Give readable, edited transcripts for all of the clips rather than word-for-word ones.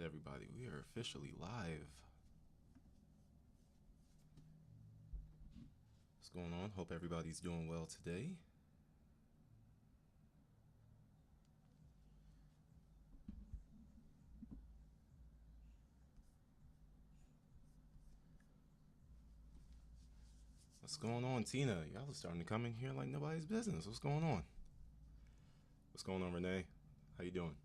everybody. We are officially live. What's going on? Hope everybody's doing well today. What's going on, Tina? Y'all are starting to come in here like nobody's business. What's going on? What's going on, Renee? How you doing?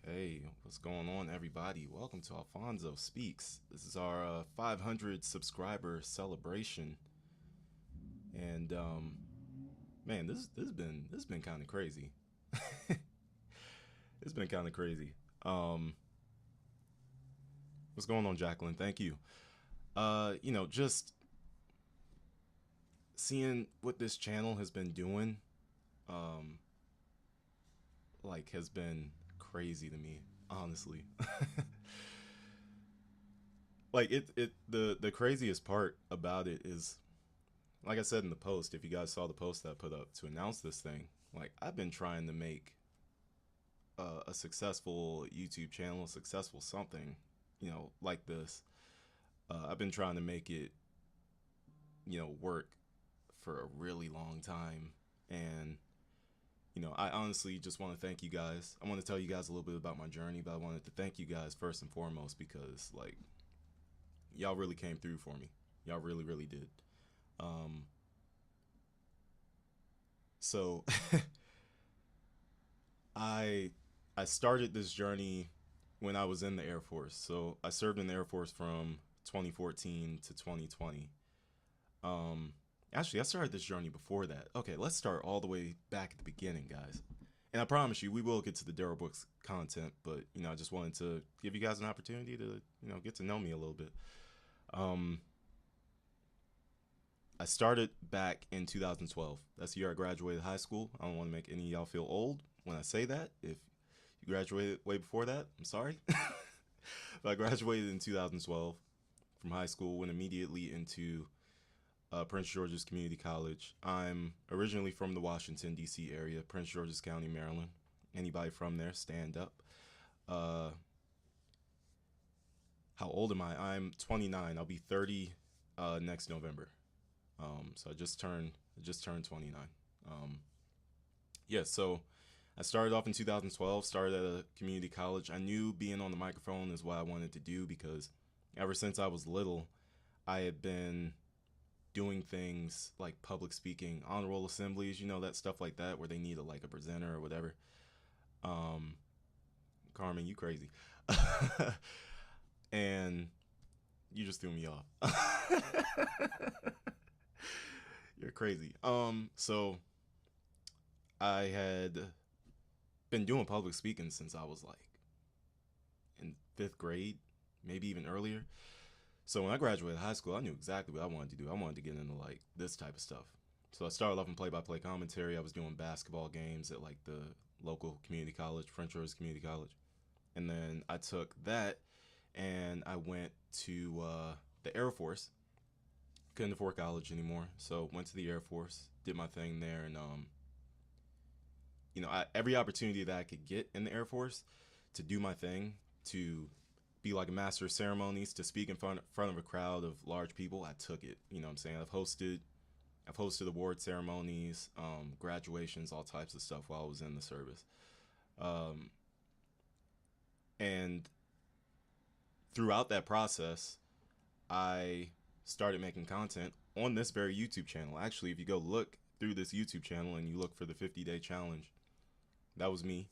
Hey, what's going on, everybody? Welcome to Alfonso Speaks. This is our 500 subscriber celebration, and man, this has been kind of crazy. It's been kind of crazy. Um, what's going on, Jacqueline? Thank you. Just seeing what this channel has been doing, um, has been crazy to me, honestly. The craziest part about it is, like I said in the post, if you guys saw the post that I put up to announce this thing, like I've been trying to make a successful YouTube channel, a successful something, like this. I've been trying to make it, work for a really long time. And, I honestly just want to thank you guys. I want to tell you guys a little bit about my journey, but I wanted to thank you guys first and foremost because, like, y'all really came through for me. Y'all really, really did. Um, so I I started this journey when I was in the Air Force. So I served in the Air Force from 2014 to 2020. Um, Actually, I started this journey before that. Okay, let's start all the way back at the beginning, guys. And I promise you, we will get to the Darrell books content, but I just wanted to give you guys an opportunity to get to know me a little bit. Um, I started back in 2012. That's the year I graduated high school. I don't want to make any of y'all feel old when I say that. If you graduated way before that, I'm sorry. But I graduated in 2012 from high school, went immediately into Prince George's Community College. I'm originally from the Washington, D.C. area, Prince George's County, Maryland. Anybody from there, stand up. Uh, how old am I? I'm 29. I'll be 30 next November. So I just turned 29. Um, yeah, so I started off in 2012, started at a community college. I knew being on the microphone is what I wanted to do because ever since I was little, I had been doing things like public speaking, honor roll assemblies, that stuff like that, where they need a presenter or whatever. Um, Carmen, you crazy. And you just threw me off. You're crazy. So I had been doing public speaking since I was like in fifth grade, maybe even earlier. So when I graduated high school, I knew exactly what I wanted to do. I wanted to get into like this type of stuff. So I started off in play-by-play commentary. I was doing basketball games at like the local community college, French George Community College. And then I took that and I went to the Air Force. Couldn't afford college anymore, so went to the Air Force, did my thing there, and every opportunity that I could get in the Air Force to do my thing, to be like a master of ceremonies, to speak in front of a crowd of large people, I took it. You know what I'm saying? I've hosted award ceremonies, graduations, all types of stuff while I was in the service. Um, and throughout that process, I started making content on this very YouTube channel. Actually, if you go look through this YouTube channel and you look for the 50-day challenge, that was me,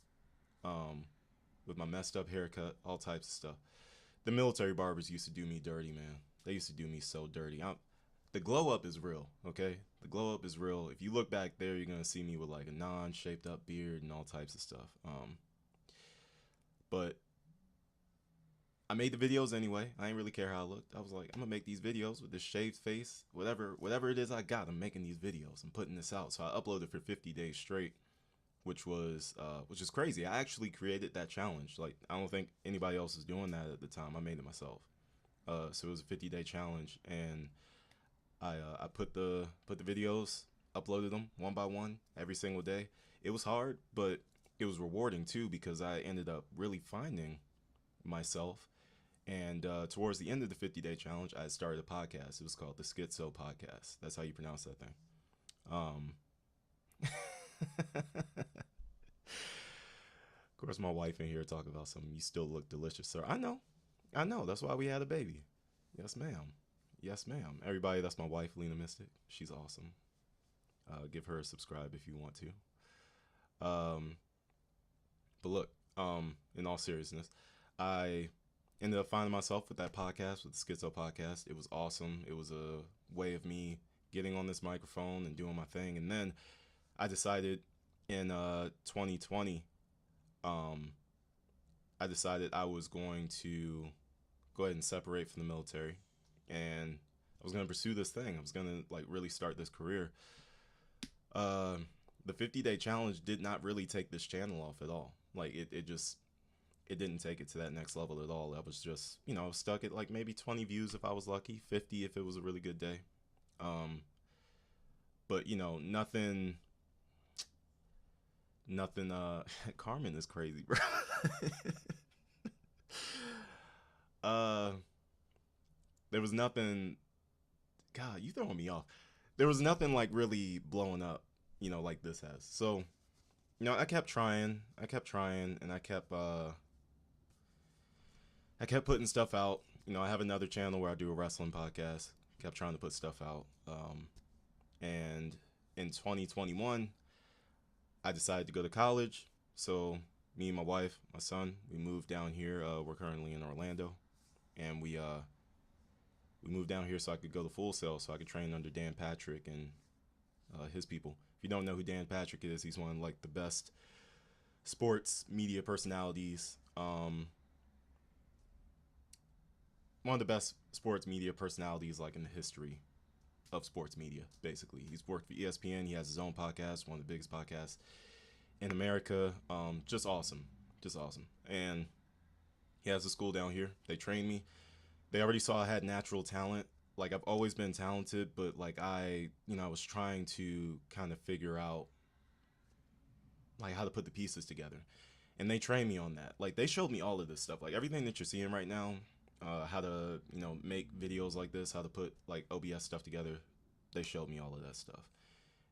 um, with my messed up haircut, all types of stuff. The military barbers used to do me dirty, man. They used to do me so dirty. The glow up is real, okay? The glow up is real. If you look back there, you're gonna see me with like a non-shaped up beard and all types of stuff. But I made the videos anyway. I didn't really care how I looked. I was like, I'm gonna make these videos with this shaved face, whatever it is I got. I'm making these videos. I'm putting this out. So I uploaded for 50 days straight, which is crazy. I actually created that challenge. Like I don't think anybody else was doing that at the time. I made it myself. So it was a 50-day challenge, and I put the videos, uploaded them one by one every single day. It was hard, but it was rewarding too because I ended up really finding myself. And towards the end of the 50-day challenge, I started a podcast. It was called the Schizo Podcast. That's how you pronounce that thing. Um, of course, my wife in here talking about something. You still look delicious, sir. I know. That's why we had a baby. Yes, ma'am. Yes, ma'am. Everybody, that's my wife, Lena Mystic. She's awesome. Give her a subscribe if you want to. But look, in all seriousness, I ended up finding myself with that podcast, with the Schizo Podcast. It was awesome. It was a way of me getting on this microphone and doing my thing. And then I decided in 2020, I decided I was going to go ahead and separate from the military, and I was going to pursue this thing. I was going to like really start this career. The 50-day challenge did not really take this channel off at all. Like it didn't take it to that next level at all. I was just, stuck at like maybe 20 views if I was lucky, 50 if it was a really good day. But nothing, Carmen is crazy, bro. There was nothing, God, you throwing me off. There was nothing like really blowing up, like this has. So, I kept trying, and I kept putting stuff out. I have another channel where I do a wrestling podcast. Kept trying to put stuff out. And in 2021, I decided to go to college. So me and my wife, my son, we moved down here. We're currently in Orlando, and we moved down here so I could go to Full Sail, so I could train under Dan Patrick and his people. If you don't know who Dan Patrick is, he's one of like the best sports media personalities. One of the best sports media personalities like in the history of sports media, basically. He's worked for ESPN. He has his own podcast, one of the biggest podcasts in America. Just awesome. And he has a school down here. They trained me. They already saw I had natural talent. Like, I've always been talented, but like I was trying to kind of figure out like how to put the pieces together. And they trained me on that. Like, they showed me all of this stuff. Like, everything that you're seeing right now, how to, make videos like this, how to put like OBS stuff together. They showed me all of that stuff.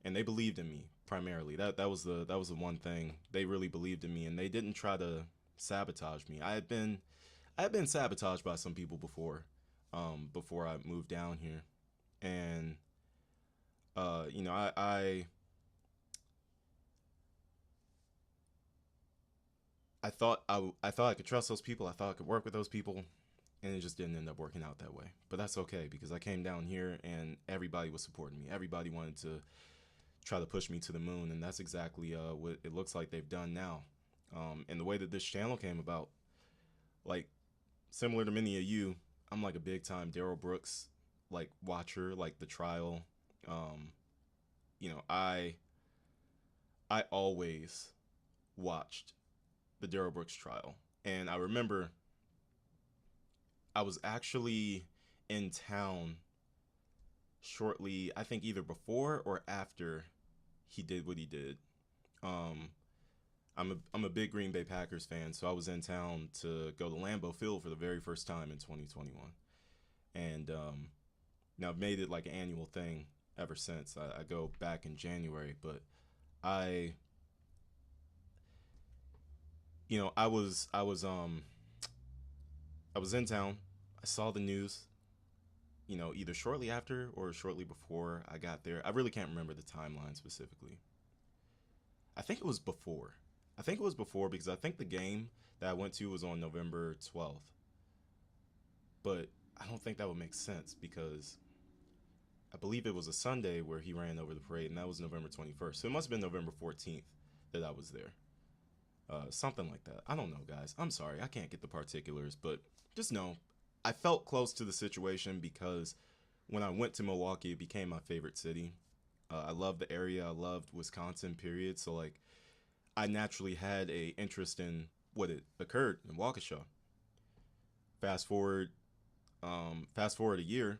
And they believed in me primarily. That was the one thing. They really believed in me, and they didn't try to sabotage me. I had been sabotaged by some people before I moved down here. And I thought I could trust those people. I thought I could work with those people, and it just didn't end up working out that way. But that's okay, because I came down here and everybody was supporting me. Everybody wanted to try to push me to the moon, and that's exactly what it looks like they've done now. And the way that this channel came about, like, similar to many of you, I'm like a big time Darrell Brooks like watcher, like the trial. I always watched the Darrell Brooks trial, and I remember I was actually in town shortly, I think either before or after he did what he did. I'm a big Green Bay Packers fan, so I was in town to go to Lambeau Field for the very first time in 2021. And now I've made it like an annual thing ever since. I go back in January, but I was in town. I saw the news, either shortly after or shortly before I got there. I really can't remember the timeline specifically. I think it was before. Because I think the game that I went to was on November 12th. But I don't think that would make sense, because I believe it was a Sunday where he ran over the parade, and that was November 21st. So it must have been November 14th that I was there. Something like that. I don't know, guys. I'm sorry. I can't get the particulars, but just know I felt close to the situation because when I went to Milwaukee, it became my favorite city. I loved the area. I loved Wisconsin, period. So, like, I naturally had a interest in what had occurred in Waukesha. Fast forward a year,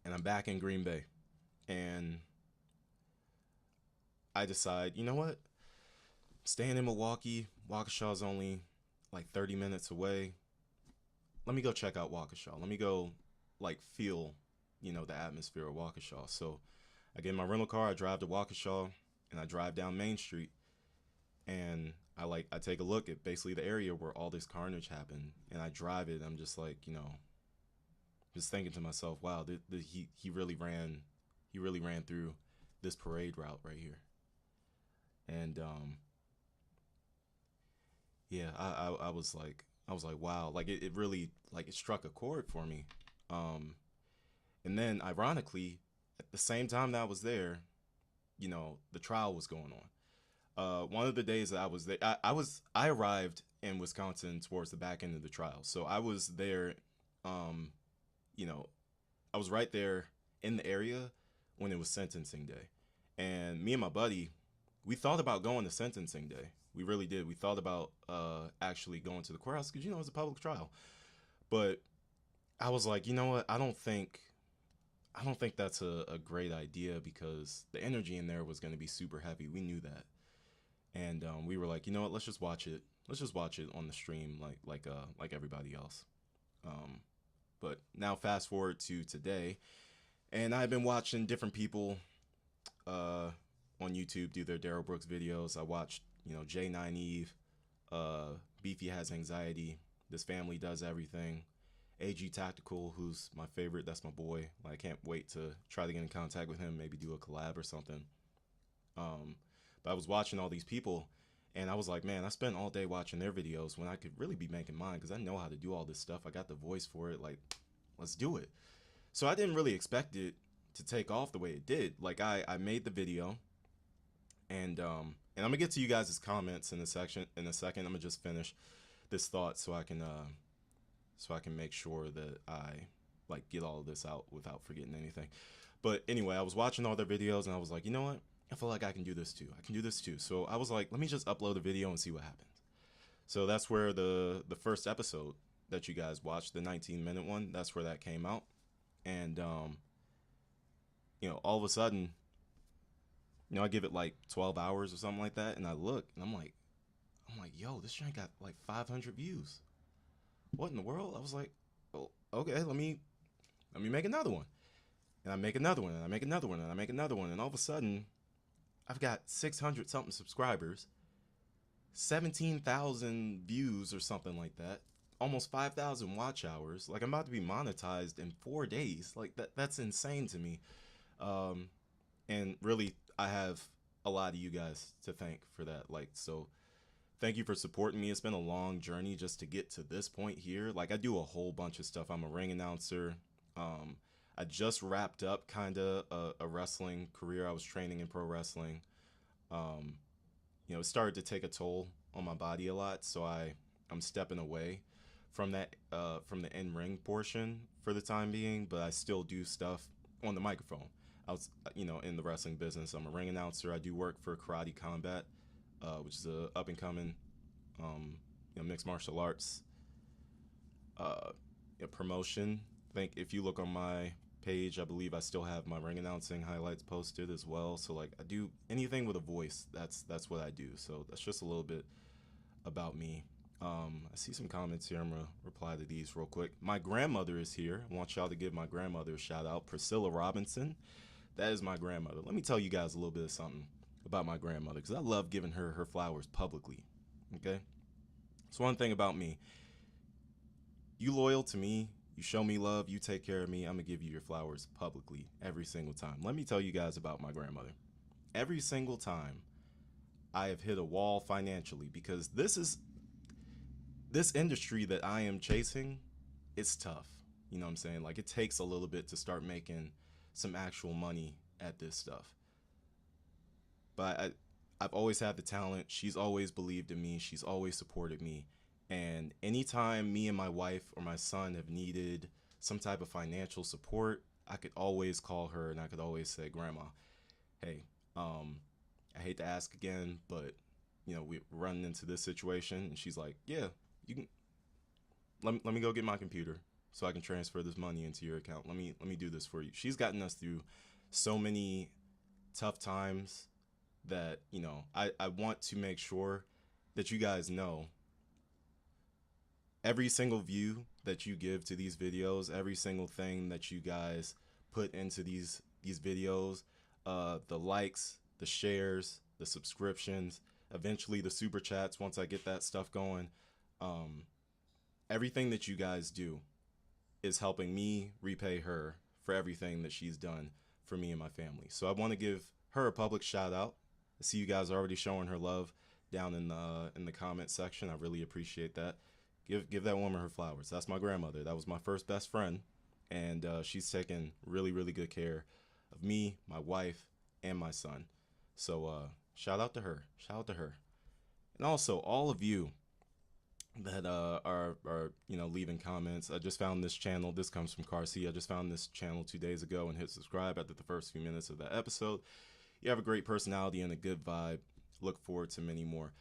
and I'm back in Green Bay. And I decide, you know what? Staying in Milwaukee, Waukesha's only like 30 minutes away. Let me go check out Waukesha. Let me go like feel, the atmosphere of Waukesha. So I get in my rental car, I drive to Waukesha, and I drive down Main Street, and I take a look at basically the area where all this carnage happened, and I drive it. I'm just like, just thinking to myself, wow, he really ran through this parade route right here. And yeah, I was like, wow, like it really, like, it struck a chord for me. And then ironically, at the same time that I was there, the trial was going on. One of the days that I was there, I arrived in Wisconsin towards the back end of the trial. So I was there, I was right there in the area when it was sentencing day. And me and my buddy, we thought about going to sentencing day. We really did. We thought about actually going to the courthouse because, it's a public trial. But I was like, you know what? I don't think that's a great idea because the energy in there was going to be super heavy. We knew that. And we were like, you know what? Let's just watch it. Let's just watch it on the stream like everybody else. But now fast forward to today, and I've been watching different people on YouTube do their Darrell Brooks videos. I watched, J9 Eve, Beefy Has Anxiety, This Family Does Everything, AG Tactical, who's my favorite. That's my boy. Like, I can't wait to try to get in contact with him, maybe do a collab or something. But I was watching all these people, and I was like, man, I spent all day watching their videos when I could really be making mine because I know how to do all this stuff. I got the voice for it. Like, let's do it. So I didn't really expect it to take off the way it did. Like, I made the video, and I'm gonna get to you guys' comments in a second. I'm gonna just finish this thought so I can make sure that I like get all of this out without forgetting anything. But anyway, I was watching all their videos and I was like, you know what? I feel like I can do this too. So I was like, let me just upload a video and see what happens. So that's where the first episode that you guys watched, the 19-minute one, that's where that came out. And all of a sudden, I give it like 12 hours or something like that, and I look and I'm like, yo, this joint got like 500 views. What in the world? I was like, oh, okay, let me make another one. And I make another one, and I make another one, and I make another one, and all of a sudden, I've got 600 something subscribers, 17,000 views or something like that, almost 5,000 watch hours. Like, I'm about to be monetized in 4 days. Like, that's insane to me. And really, I have a lot of you guys to thank for that. Like, so thank you for supporting me. It's been a long journey just to get to this point here. Like, I do a whole bunch of stuff. I'm a ring announcer. I just wrapped up kind of a wrestling career. I was training in pro wrestling. It started to take a toll on my body a lot, so I'm stepping away from that from the in-ring portion for the time being, but I still do stuff on the microphone. I was, in the wrestling business. I'm a ring announcer. I do work for Karate Combat, which is a up-and-coming mixed martial arts promotion. I think if you look on my page, I believe I still have my ring announcing highlights posted as well. So like, I do anything with a voice. That's what I do. So that's just a little bit about me. I see some comments here. I'm gonna reply to these real quick. My grandmother is here. I want y'all to give my grandmother a shout out. Priscilla Robinson. That is my grandmother. Let me tell you guys a little bit of something about my grandmother, because I love giving her flowers publicly. Okay? It's one thing about me. You loyal to me, you show me love, you take care of me, I'm going to give you your flowers publicly every single time. Let me tell you guys about my grandmother. Every single time I have hit a wall financially, because this industry that I am chasing, it's tough. You know what I'm saying? Like, it takes a little bit to start making some actual money at this stuff. But I've always had the talent. She's always believed in me. She's always supported me. And anytime me and my wife or my son have needed some type of financial support, I could always call her and I could always say, Grandma, hey, I hate to ask again, but we're running into this situation. And she's like, yeah, you can, let me go get my computer. so I can transfer this money into your account. Let me do this for you. She's gotten us through so many tough times that, you know, I want to make sure that you guys know every single view that you give to these videos, every single thing that you guys put into these videos, the likes, the shares, the subscriptions, eventually the super chats once I get that stuff going. Everything that you guys do is helping me repay her for everything that she's done for me and my family. So I want to give her a public shout out. I see you guys already showing her love down in the comment section. I really appreciate that. Give that woman her flowers. That's my grandmother. That was my first best friend, and she's taken really, really good care of me, my wife, and my son. So shout out to her. Shout out to her. And also all of you that are you know, leaving comments. I just found this channel. This comes from Carcy. I just found this channel 2 days ago and hit subscribe after the first few minutes of that episode. You have a great personality and a good vibe. Look forward to many more.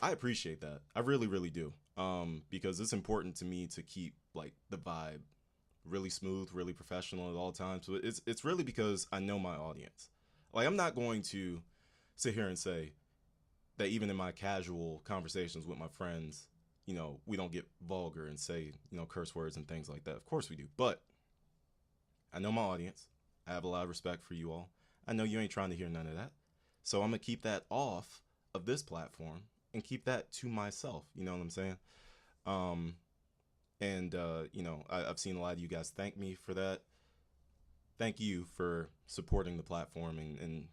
I appreciate that. I really, really do. Because it's important to me to keep like the vibe really smooth, really professional at all times. So it's really because I know my audience. Like, I'm not going to sit here and say that even in my casual conversations with my friends, you know, we don't get vulgar and say, you know, curse words and things like that. Of course we do. But I know my audience. I have a lot of respect for you all. I know you ain't trying to hear none of that. So I'm going to keep that off of this platform and keep that to myself. You know what I'm saying? You know, I've seen a lot of you guys thank me for that. Thank you for supporting the platform and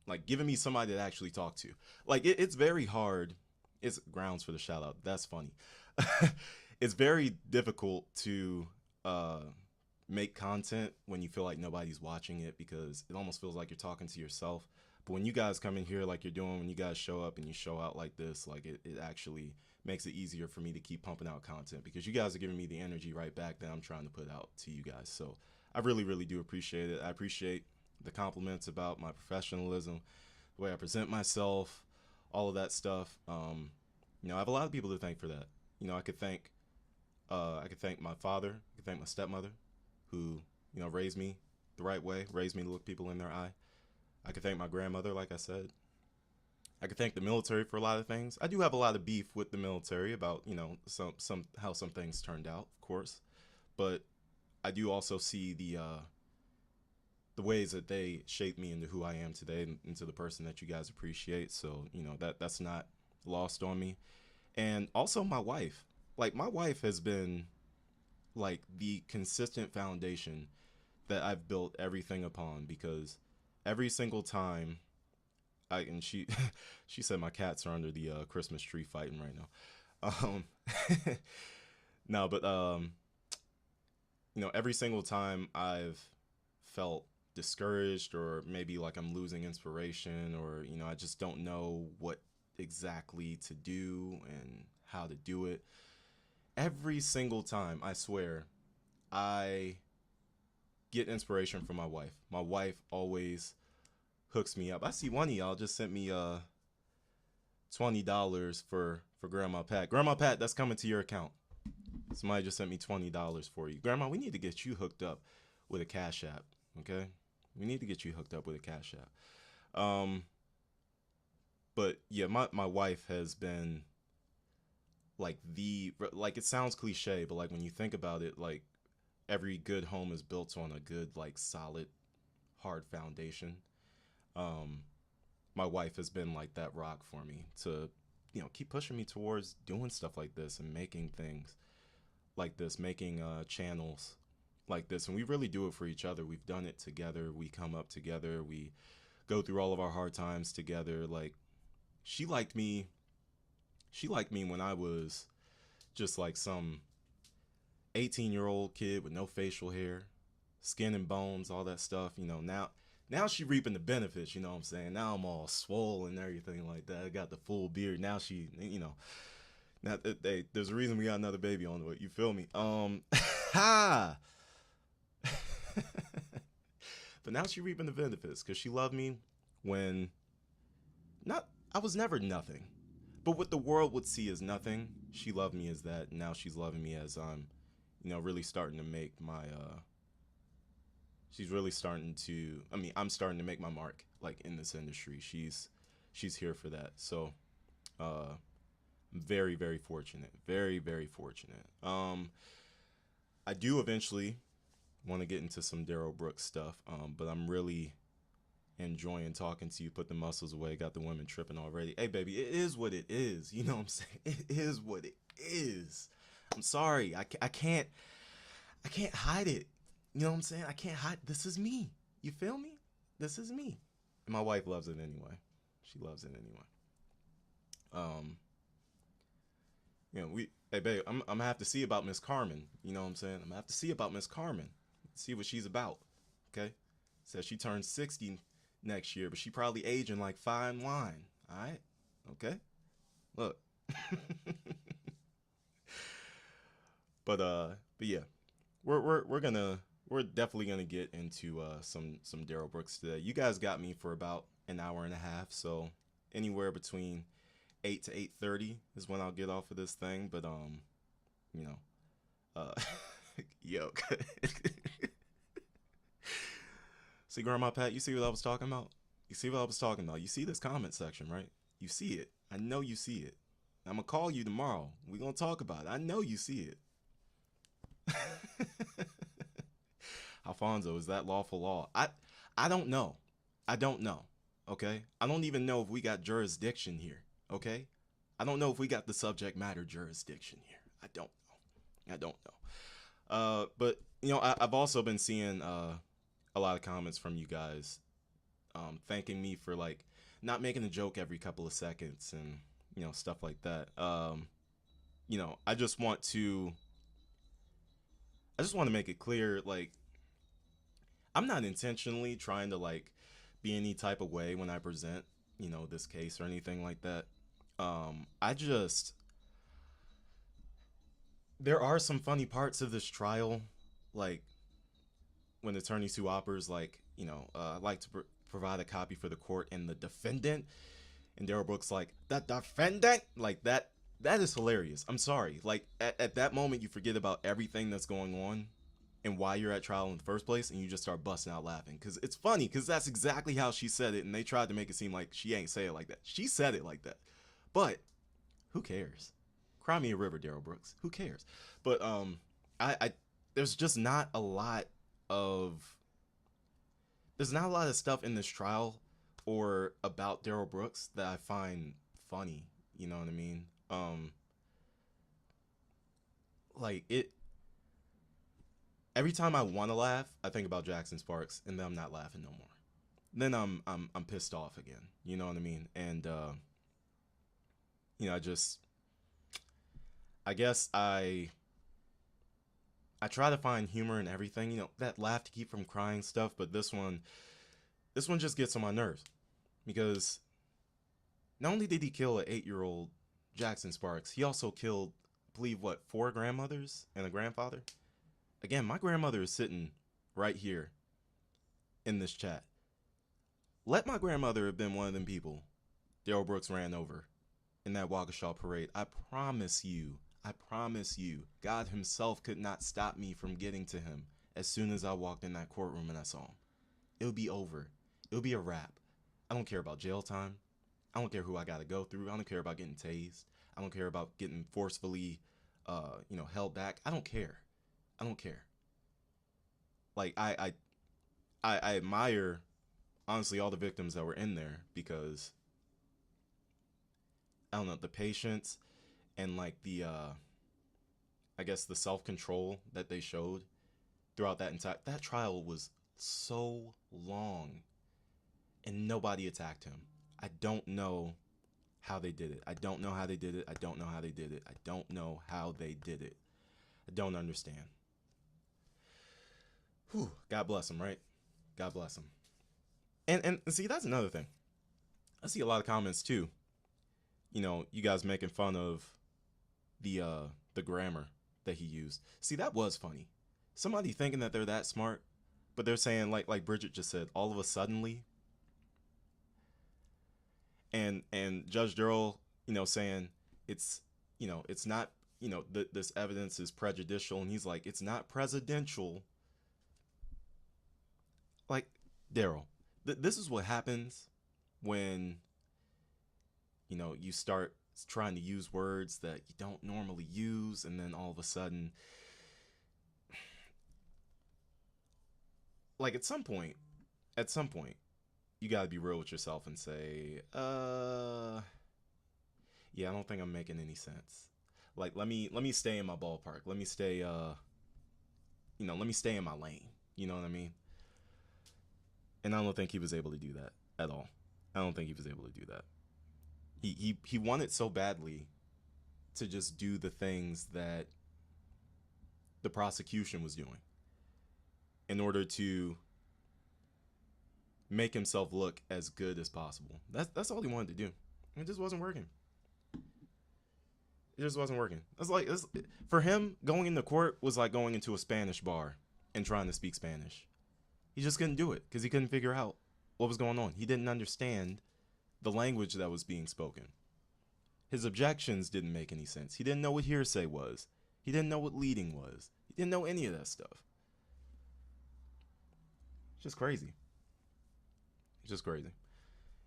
like giving me somebody to actually talk to. Like it's very hard. It's grounds for the shout out. That's funny. It's very difficult to make content when you feel like nobody's watching it, because it almost feels like you're talking to yourself. But when you guys come in here like you're doing, when you guys show up and you show out like this, like it actually makes it easier for me to keep pumping out content, because you guys are giving me the energy right back that I'm trying to put out to you guys. So I really, really do appreciate it. I appreciate the compliments about my professionalism, the way I present myself, all of that stuff. You know, I have a lot of people to thank for that. You know, I could thank my father, I could thank my stepmother, who, you know, raised me the right way, raised me to look people in their eye. I could thank my grandmother, like I said. I could thank the military for a lot of things. I do have a lot of beef with the military about, you know, how some things turned out, of course. But I do also see the ways that they shaped me into who I am today, and into the person that you guys appreciate. So, you know, that's not lost on me. And also my wife. Like, my wife has been like the consistent foundation that I've built everything upon, because every single time she she said my cats are under the Christmas tree fighting right now. No, but you know, every single time I've felt discouraged, or maybe like I'm losing inspiration, or, you know, I just don't know what exactly to do and how to do it, every single time, I swear, I get inspiration from my wife. My wife always hooks me up. I see one of y'all just sent me $20 for Grandma Pat. Grandma Pat, that's coming to your account. Somebody just sent me $20 for you. Grandma, we need to get you hooked up with a Cash App, okay? We need to get you hooked up with a Cash App. But yeah, my wife has been like it sounds cliche, but like when you think about it, like every good home is built on a good, like, solid, hard foundation. My wife has been like that rock for me to, you know, keep pushing me towards doing stuff like this and making things like this, making channels like this. And we really do it for each other. We've done it together. We come up together. We go through all of our hard times together. Like, she liked me when I was just like some 18-year-old kid with no facial hair, skin and bones, all that stuff. You know, now she reaping the benefits, you know what I'm saying? Now I'm all swollen and everything like that. I got the full beard. Now she, you know, now there's a reason we got another baby on the way. You feel me? Ha! But now she reaping the benefits, because she loved me when I was never nothing. But what the world would see as nothing, she loved me as that. And now she's loving me as really starting to make my she's really starting to, I mean, I'm starting to make my mark like in this industry. She's here for that. So very, very fortunate. Very, very fortunate. I do eventually want to get into some Darrell Brooks stuff, but I'm really enjoying talking to you. Put the muscles away. Got the women tripping already. Hey, baby, it is what it is. You know what I'm saying? It is what it is. I'm sorry. I can't hide it. You know what I'm saying? I can't hide. This is me. You feel me? This is me. And my wife loves it anyway. She loves it anyway. Hey, babe, I'm gonna have to see about Miss Carmen. You know what I'm saying? I'm gonna have to see about Miss Carmen. See what she's about. Okay? Says she turns 60 next year, but she probably aging like fine wine. All right? Okay? Look. but yeah, we're definitely gonna get into some Darrell Brooks today. You guys got me for about an hour and a half, so anywhere between 8 to 8:30 is when I'll get off of this thing. But you know, yo, see, Grandma Pat, you see what I was talking about? You see what I was talking about? You see this comment section, right? You see it. I know you see it. I'm gonna call you tomorrow. We're gonna talk about it. I know you see it. Alfonso, is that lawful law? I don't know. I don't know. Okay? I don't even know if we got jurisdiction here. Okay? I don't know if we got the subject matter jurisdiction here. I don't know. I don't know. But I've also been seeing a lot of comments from you guys thanking me for like not making a joke every couple of seconds and stuff like that. I just want to make it clear, like, I'm not intentionally trying to like be any type of way when I present, this case or anything like that. There are some funny parts of this trial, like when attorney sue oppers, like, I'd like to provide a copy for the court and the defendant, and Darrell Brooks like, the defendant, like that is hilarious. I'm sorry, like at that moment you forget about everything that's going on and why you're at trial in the first place, and you just start busting out laughing because it's funny, because that's exactly how she said it, and they tried to make it seem like she ain't say it like that. She said it like that, but who cares? Cry me a river, Darrell Brooks. Who cares? But I there's just not a lot of stuff in this trial or about Darrell Brooks that I find funny. You know what I mean? Like it. Every time I want to laugh, I think about Jackson Sparks, and then I'm not laughing no more. Then I'm pissed off again. You know what I mean? And I guess I try to find humor in everything. That laugh to keep from crying stuff, but this one just gets on my nerves, because not only did he kill an 8-year-old Jackson Sparks, he also killed, I believe, 4 grandmothers and a grandfather. Again, my grandmother is sitting right here in this chat. Let my grandmother have been one of them people Darrell Brooks ran over in that Waukesha parade. I promise you, God himself could not stop me from getting to him as soon as I walked in that courtroom and I saw him. It would be over. It would be a wrap. I don't care about jail time. I don't care who I got to go through. I don't care about getting tased. I don't care about getting forcefully, held back. I don't care. I don't care. Like, I admire, honestly, all the victims that were in there, because, I don't know, the patience and, like, the, I guess, the self-control that they showed throughout that trial was so long, and nobody attacked him. I don't know how they did it. I don't know how they did it. I don't know how they did it. I don't know how they did it. I don't understand. Whew, God bless him, right? God bless him. And see, that's another thing. I see a lot of comments too. You guys making fun of the grammar that he used. See, that was funny. Somebody thinking that they're that smart, but they're saying, like Bridget just said, all of a suddenly. And Judge Darrell, saying it's not, this evidence is prejudicial, and he's like, it's not presidential. Like, Darrell, this is what happens when you start trying to use words that you don't normally use, and then all of a sudden, like, at some point you got to be real with yourself and say, yeah, I don't think I'm making any sense. Like, let me stay in my ballpark. Let me stay let me stay in my lane. You know what I mean? And I don't think he was able to do that at all. I don't think he was able to do that. He wanted so badly to just do the things that the prosecution was doing in order to make himself look as good as possible. That's all he wanted to do. It just wasn't working. It just wasn't working. For him, going into court was like going into a Spanish bar and trying to speak Spanish. He just couldn't do it because he couldn't figure out what was going on. He didn't understand the language that was being spoken. His objections didn't make any sense. He didn't know what hearsay was. He didn't know what leading was. He didn't know any of that stuff. It's just crazy. It's just crazy.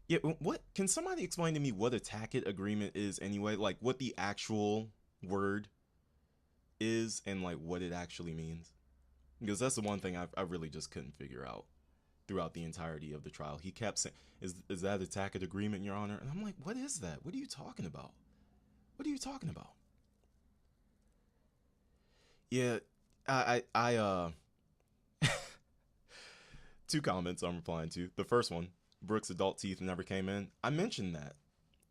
Yeah, what can somebody explain to me what a tacit agreement is anyway? Like what the actual word is and like what it actually means? Because that's the one thing I really just couldn't figure out throughout the entirety of the trial. He kept saying, is that a tacit agreement, Your Honor? And I'm like, what is that? What are you talking about? What are you talking about? Yeah, I two comments I'm replying to. The first one, Brooks' adult teeth never came in. I mentioned that.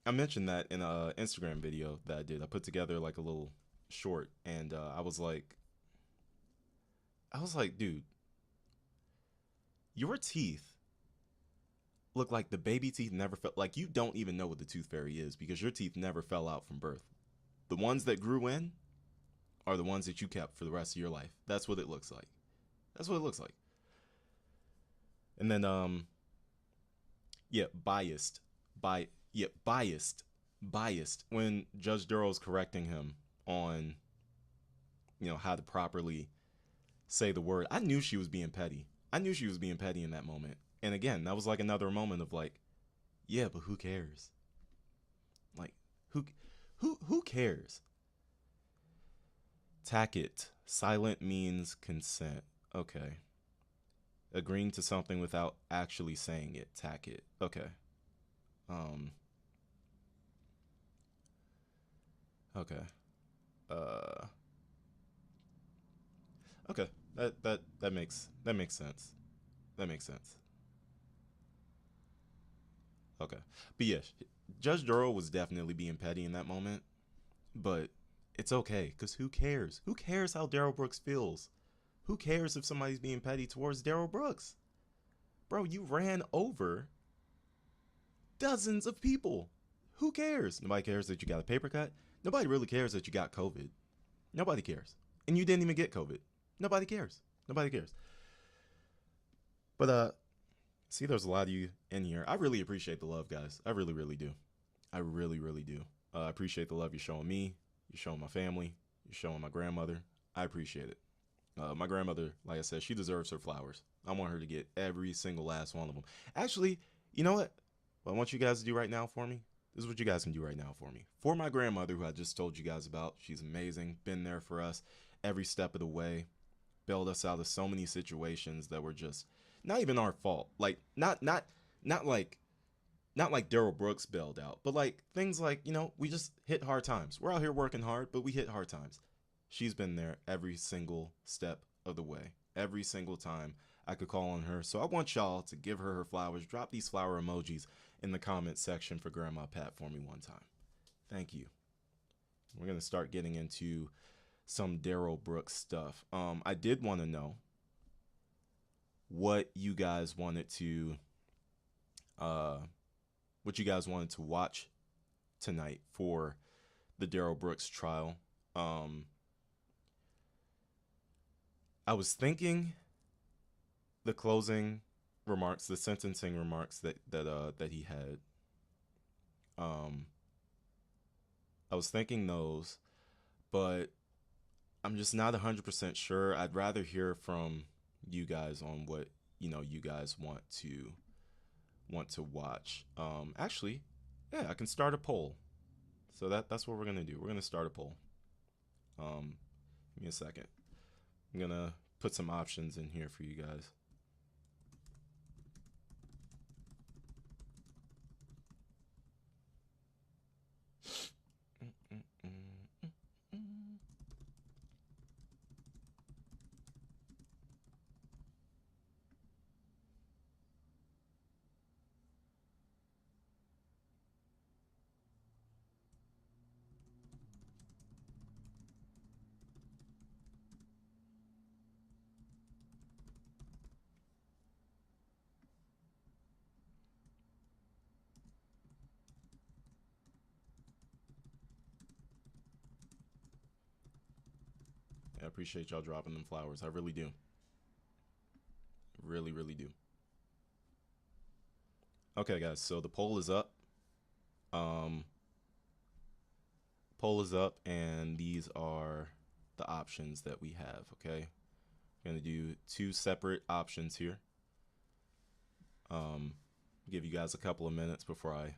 I mentioned that in a Instagram video that I did. I put together like a little short, and I was like, dude, your teeth look like the baby teeth never fell. Like you don't even know what the tooth fairy is because your teeth never fell out from birth. The ones that grew in are the ones that you kept for the rest of your life. That's what it looks like. That's what it looks like. And then biased. When Judge Darrell's correcting him on how to properly say the word. I knew she was being petty. I knew she was being petty in that moment. And again, that was like another moment of like, yeah, but who cares? Like, who cares? Tacit. Silent means consent. Okay. Agreeing to something without actually saying it. Tacit. Okay. Okay. Okay. That makes sense. That makes sense. Okay. But yes, Judge Darrell was definitely being petty in that moment. But it's okay, because who cares? Who cares how Darrell Brooks feels? Who cares if somebody's being petty towards Darrell Brooks? Bro, you ran over dozens of people. Who cares? Nobody cares that you got a paper cut. Nobody really cares that you got COVID. Nobody cares. And you didn't even get COVID. Nobody cares. Nobody cares. But see, there's a lot of you in here. I really appreciate the love, guys. I really, really do. I really, really do. I appreciate the love you're showing me. You're showing my family. You're showing my grandmother. I appreciate it. My grandmother, like I said, she deserves her flowers. I want her to get every single last one of them. Actually, you know what? What I want you guys to do right now for me, this is what you guys can do right now for me. For my grandmother, who I just told you guys about, she's amazing, been there for us every step of the way, bailed us out of so many situations that were just not even our fault. Like, not like Darrell Brooks bailed out, but like things like, we just hit hard times. We're out here working hard, but we hit hard times. She's been there every single step of the way, every single time I could call on her. So I want y'all to give her her flowers. Drop these flower emojis in the comment section for Grandma Pat for me one time. Thank you. We're going to start getting into some Darrell Brooks stuff. I did want to know what you guys wanted to watch tonight for the Darrell Brooks trial. I was thinking the closing remarks, the sentencing remarks that he had. I was thinking those, but I'm just not 100% sure. I'd rather hear from you guys on what, you guys want to watch. Actually, yeah, I can start a poll. So that's what we're gonna do. We're gonna start a poll. Give me a second. I'm gonna put some options in here for you guys. I appreciate y'all dropping them flowers. I really do. Really, really do. Okay, guys. So the poll is up. Um, Poll is up, and these are the options that we have. Okay, I'm gonna do two separate options here. Give you guys a couple of minutes before I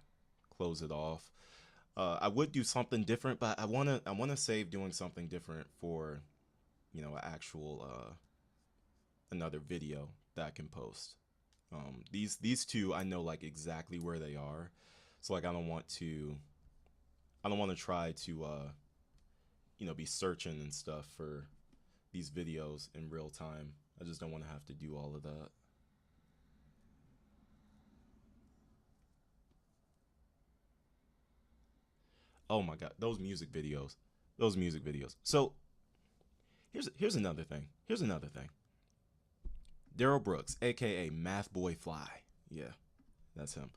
close it off. I would do something different, but I wanna save doing something different for, actual another video that I can post. These two I know like exactly where they are, so like I don't want to try to be searching and stuff for these videos in real time. I just don't want to have to do all of that. Oh my god, those music videos. So here's another thing. Darrell Brooks, aka Math Boy Fly. Yeah, that's him.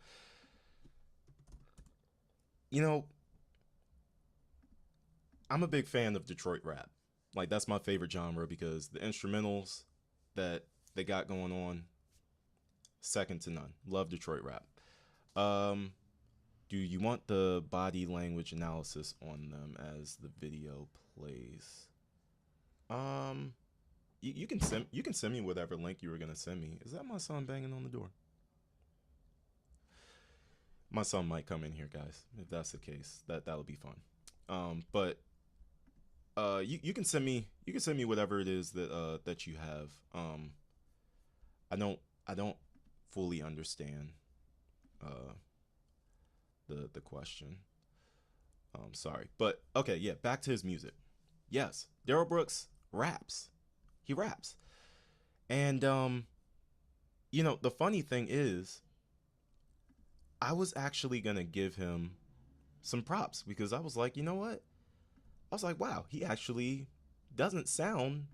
You know, I'm a big fan of Detroit rap. Like that's my favorite genre because the instrumentals that they got going on, second to none. Love Detroit rap. Um, do you want the body language analysis on them as the video plays? Um, you can send me whatever link you were gonna send me. Is that my son banging on the door? My son might come in here, guys. If that's the case, that'll be fun. But you can send me whatever it is that you have. I don't fully understand uh the question. Sorry, but okay, yeah. Back to his music. Yes, Darrell Brooks raps. He raps, and the funny thing is, I was actually gonna give him some props because I was like, you know what? I was like, wow, he actually doesn't sound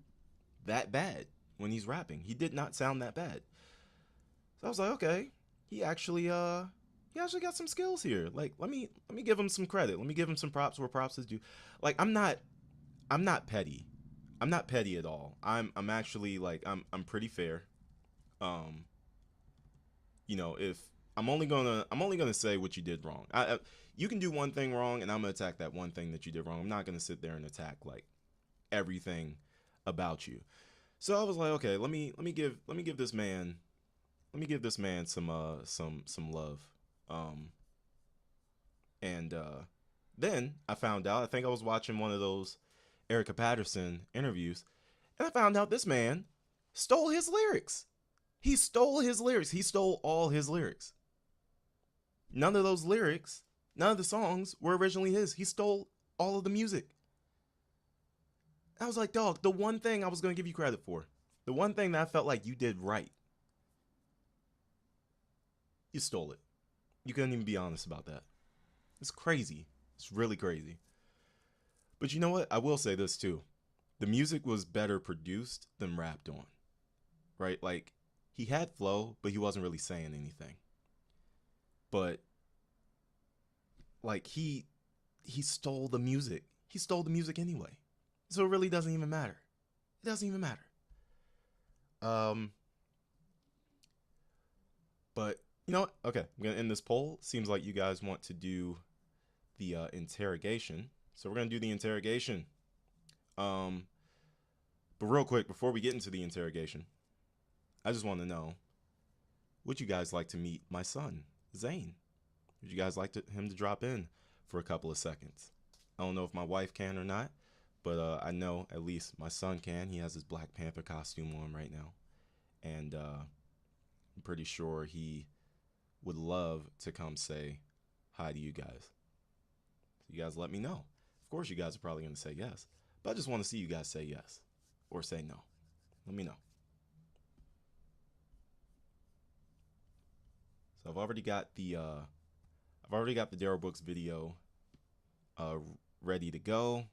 that bad when he's rapping. He did not sound that bad. So I was like, okay, he actually got some skills here. Like, let me give him some credit. Let me give him some props where props is due. Like, I'm not petty. I'm not petty at all. I'm actually like I'm pretty fair. Um, if I'm only gonna say what you did wrong. You can do one thing wrong, and I'm gonna attack that one thing that you did wrong. I'm not gonna sit there and attack like everything about you. So I was like, okay, let me give this man some love. Um, and then I found out. I think I was watching one of those Erica Patterson interviews, and I found out this man stole his lyrics. He stole his lyrics. He stole all his lyrics. None of those lyrics, none of the songs were originally his. He stole all of the music. I was like, dog, the one thing I was going to give you credit for, the one thing that I felt like you did right, you stole it. You couldn't even be honest about that. It's crazy. It's really crazy. But you know what? I will say this too. The music was better produced than rapped on. Right? Like, he had flow, but he wasn't really saying anything. But like he stole the music. He stole the music anyway. So it really doesn't even matter. It doesn't even matter. Um but you know what? Okay, I'm gonna end this poll. Seems like you guys want to do the interrogation. So we're gonna do the interrogation. But real quick, before we get into the interrogation, I just want to know, would you guys like to meet my son, Zane? Would you guys like him to drop in for a couple of seconds? I don't know if my wife can or not, but I know at least my son can. He has his Black Panther costume on right now. And I'm pretty sure he would love to come say hi to you guys. So you guys let me know. Of course, you guys are probably going to say yes, but I just want to see you guys say yes or say no. Let me know. So I've already got the Darrell Books video ready to go,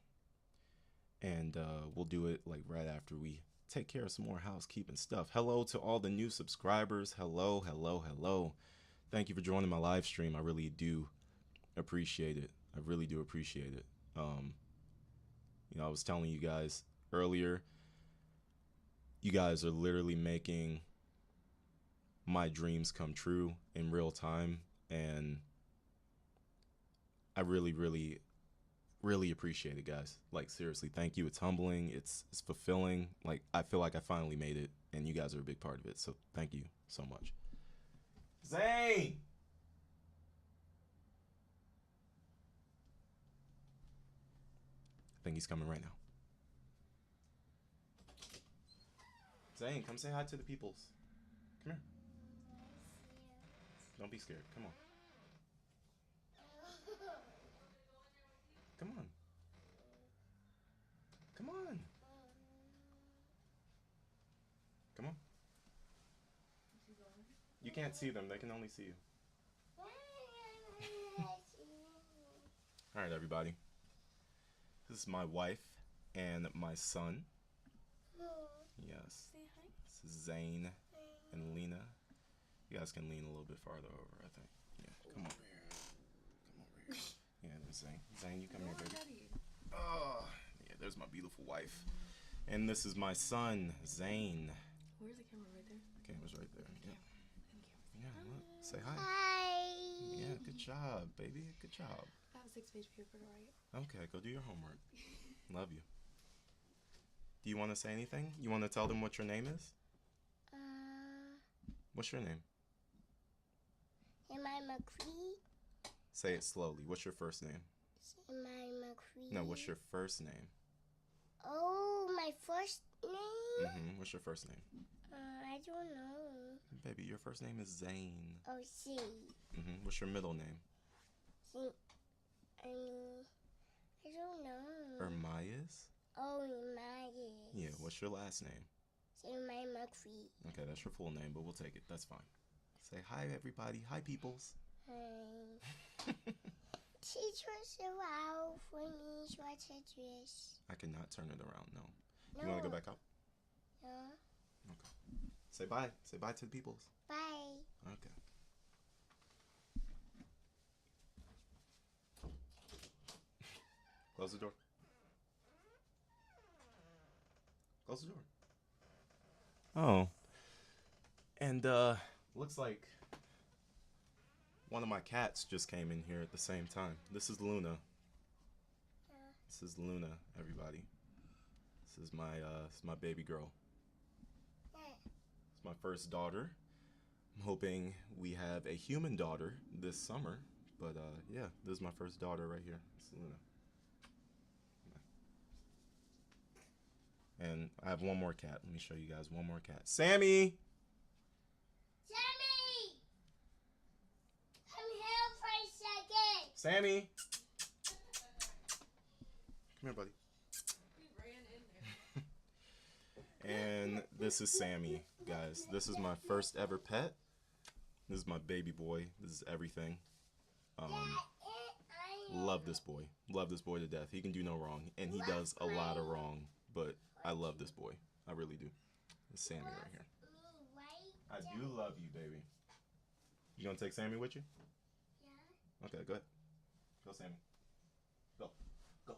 and we'll do it like right after we take care of some more housekeeping stuff. Hello to all the new subscribers. Hello, hello, hello. Thank you for joining my live stream. I really do appreciate it. I really do appreciate it. I was telling you guys earlier, you guys are literally making my dreams come true in real time, and I really, really, really appreciate it, guys. Like, seriously, thank you. It's humbling. It's fulfilling. Like, I feel like I finally made it, and you guys are a big part of it. So thank you so much. Zane! I think he's coming right now. Zane, come say hi to the peoples. Come here. Don't be scared. Come on. Come on. Come on. Come on. You can't see them. They can only see you. All right, everybody. This is my wife and my son. Yes. Say hi. This is Zane and Lena. You guys can lean a little bit farther over, I think. Yeah, come over here. Come over here. Yeah, there's Zane. Zane, you come here, baby. Oh, yeah, there's my beautiful wife. And this is my son, Zane. Where's the camera? Right there? The camera's right there. Yeah. Thank you. Yeah, look. Say hi. Hi. Yeah, good job, baby. Good job. I have a 6-page paper to write. Okay, go do your homework. Love you. Do you want to say anything? You want to tell them what your name is? What's your name? Am I McCree? Say it slowly. What's your first name? Am I McCree? No, what's your first name? Oh, my first name? What's your first name? I don't know. Baby, your first name is Zane. Oh, C. What's your middle name? C. I don't know. Ermias? Oh, Emmaus. Yeah, what's your last name? Am I McCree? Okay, that's your full name, but we'll take it. That's fine. Say hi, everybody. Hi, peoples. Hi. Teachers allow for me what to dress. I cannot turn it around, no. No. You want to go back up? No. Okay. Say bye. Say bye to the peoples. Bye. Okay. Close the door. Close the door. Oh. And looks like one of my cats just came in here at the same time. This is Luna. This is Luna, everybody. This is my baby girl. It's my first daughter. I'm hoping we have a human daughter this summer. But yeah, this is my first daughter right here. It's Luna. And I have one more cat. Let me show you guys one more cat. Sammy! Sammy! Come here for a second. Sammy! Come here, buddy. We ran in there. And this is Sammy, guys. This is my first ever pet. This is my baby boy. This is everything. Love this boy. Love this boy to death. He can do no wrong. And he does a lot of wrong. But I love this boy. I really do. It's Sammy right here. I do love you, baby. You gonna take Sammy with you? Yeah. Okay, go ahead. Go, Sammy. Go. Go.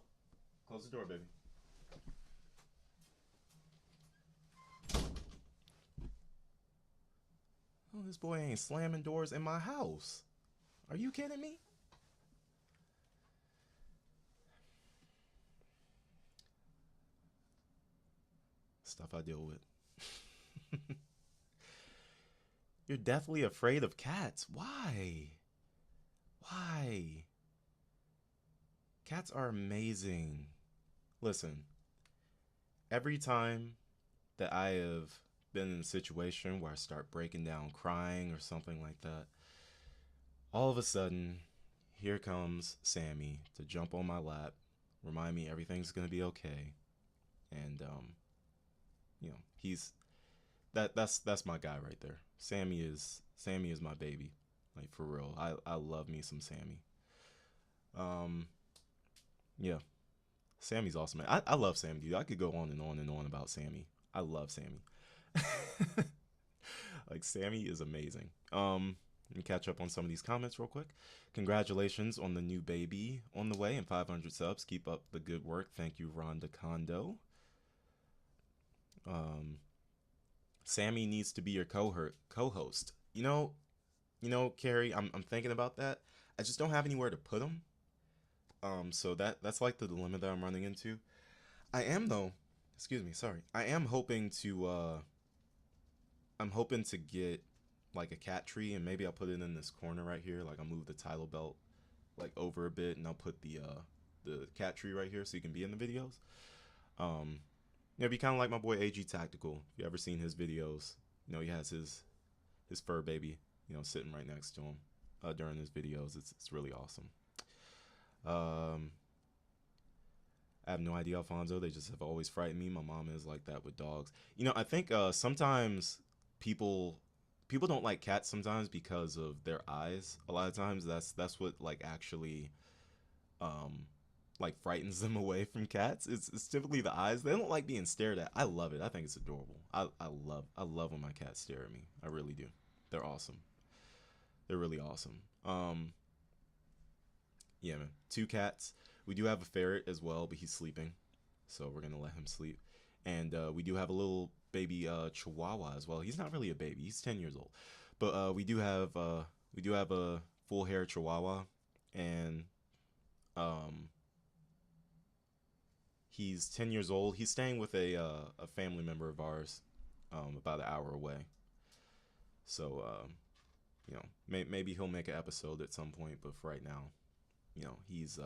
Close the door, baby. Oh, this boy ain't slamming doors in my house. Are you kidding me? stuff I deal with. You're deathly afraid of cats. Why? Why? Cats are amazing. Listen, every time that I have been in a situation where I start breaking down crying or something like that, all of a sudden, here comes Sammy to jump on my lap, remind me everything's gonna be okay, and he's that's my guy right there. Sammy is my baby, like for real. I love me some Sammy. Yeah, Sammy's awesome, man. I love Sammy, dude. I could go on and on and on about Sammy. I love Sammy. Like, Sammy is amazing. Let me catch up on some of these comments real quick. Congratulations on the new baby on the way and 500 subs. Keep up the good work. Thank you, Rhonda Kondo. Sammy needs to be your co-host. You know, Carrie, I'm thinking about that. I just don't have anywhere to put him. So that's like the dilemma that I'm running into. I am though. Excuse me. Sorry. I am hoping to. I'm hoping to get like a cat tree, and maybe I'll put it in this corner right here. Like, I'll move the title belt like over a bit, and I'll put the cat tree right here so you can be in the videos. It'd be kind of like my boy AG Tactical. If you ever seen his videos, he has his fur baby, sitting right next to him during his videos. It's really awesome. I have no idea, Alfonso. They just have always frightened me. My mom is like that with dogs. I think sometimes people don't like cats sometimes because of their eyes. A lot of times that's what like actually like frightens them away from cats. It's typically the eyes. They don't like being stared at. I love it. I think it's adorable. I love when my cats stare at me. I really do. They're awesome. They're really awesome. Yeah, man. 2 cats. We do have a ferret as well, but he's sleeping, so we're gonna let him sleep. And we do have a little baby Chihuahua as well. He's not really a baby. He's 10 years old, but we do have a full hair Chihuahua, and he's 10 years old. He's staying with a family member of ours, about an hour away. So maybe he'll make an episode at some point, but for right now, he's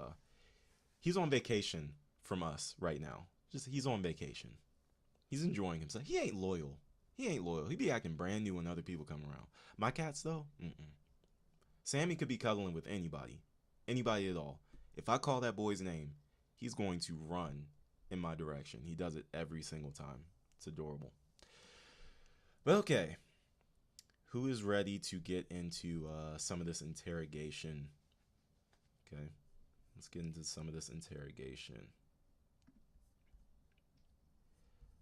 on vacation from us right now. He's on vacation. He's enjoying himself. He ain't loyal. He be acting brand new when other people come around. My cats, though, Sammy could be cuddling with anybody at all. If I call that boy's name, he's going to run in my direction. He does it every single time. It's adorable. But okay, who is ready to get into some of this interrogation? Okay, let's get into some of this interrogation.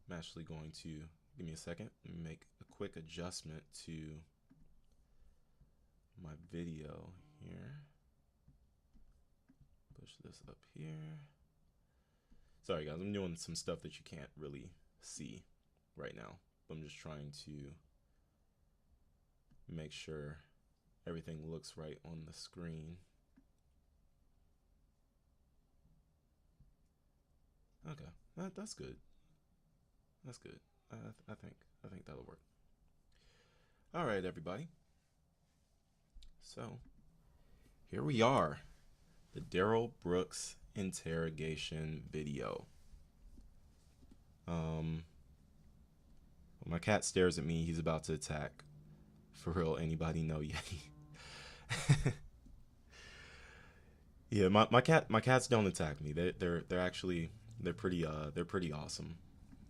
I'm actually going to, give me a second, let me make a quick adjustment to my video here. Push this up here. Sorry guys, I'm doing some stuff that you can't really see right now. I'm just trying to make sure everything looks right on the screen. Okay, that's good. That's good. I think that'll work. All right, everybody. So here we are, the Darrell Brooks interrogation video. When my cat stares at me, he's about to attack. For real, anybody know Yeti? Yeah, my cats don't attack me. They're actually pretty awesome.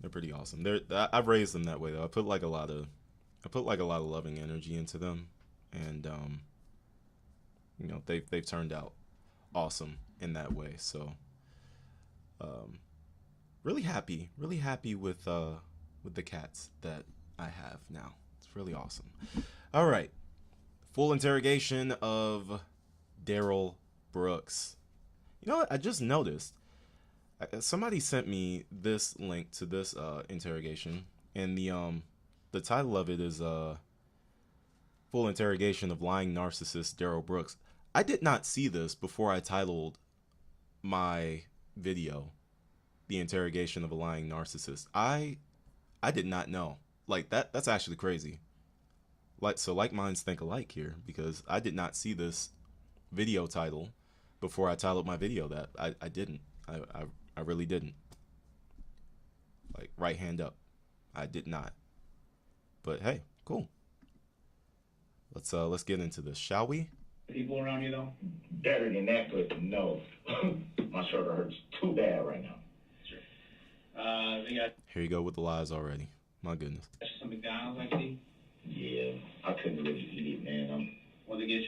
They're pretty awesome. I've raised them that way though. I put like a lot of loving energy into them, and they've turned out awesome in that way. So really happy with the cats that I have now. It's really awesome. All right, full interrogation of Darrell Brooks. You know what? I just noticed somebody sent me this link to this interrogation, and the title of it is full interrogation of lying narcissist Darrell Brooks. I did not see this before I titled my video the interrogation of a lying narcissist. I I did not know. Like that's actually crazy. Like minds think alike here, because I did not see this video title before I titled my video that. I didn't. I really didn't. Like, right hand up. I did not. But hey, cool. Let's get into this, shall we? People around you though? Better than that, but no. My shoulder hurts too bad right now. Sure. They got Here you go with the lies already. My goodness. some McDonald's, I see. Yeah, I couldn't really eat it, man. What'd they get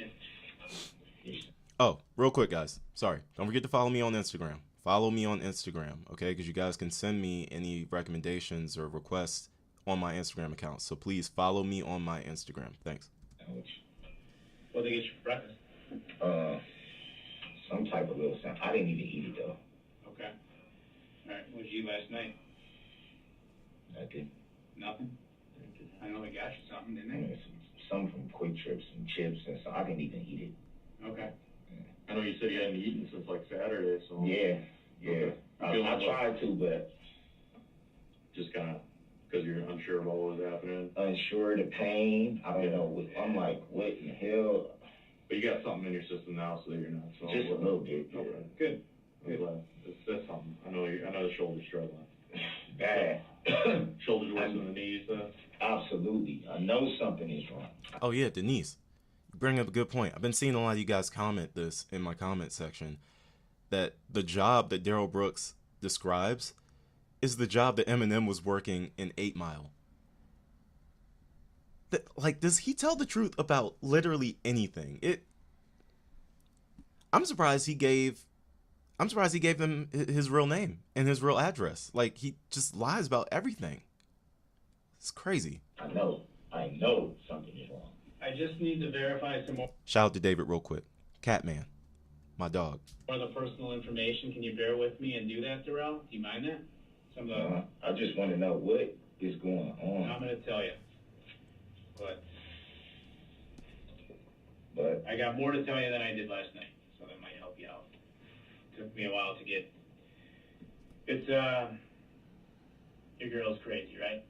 you? Oh, real quick, guys. Sorry. Don't forget to follow me on Instagram. Follow me on Instagram, okay? Because you guys can send me any recommendations or requests on my Instagram account. So please follow me on my Instagram. Thanks. What'd they get you for breakfast? Some type of little something. I didn't even eat it though. Okay. Alright, what'd you eat last night? Nothing. Nothing? I know they got you something, didn't I they? mean, some from Quick Trips and chips and so I didn't even eat it. Okay. I know you said you hadn't eaten since like Saturday, so Yeah. Okay. I tried to, but just kind of because you're unsure of what was happening. unsure, the pain. I don't know. I'm like, what in the hell? But you got something in your system now, so that you're not. So Just a little bit. Okay. Good. I'm glad. That's something. I know the shoulder's struggling. Bad. Shoulders worse than the knees. Absolutely. I know something is wrong. Oh, yeah, Denise. You bring up a good point. I've been seeing a lot of you guys comment this in my comment section, that the job that Darrell Brooks describes is the job that Eminem was working in 8 Mile. Like, does he tell the truth about literally anything? I'm surprised he gave him his real name and his real address. Like, he just lies about everything. It's crazy. I know something is wrong. I just need to verify some more Shout out to David real quick. Catman, my dog. of the personal information. Can you bear with me and do that, Darrell? Do you mind that? Some of the I just want to know what is going on. I'm gonna tell you. But I got more to tell you than I did last night, so that might help you out. Took me a while to get. It's your girl's crazy, right?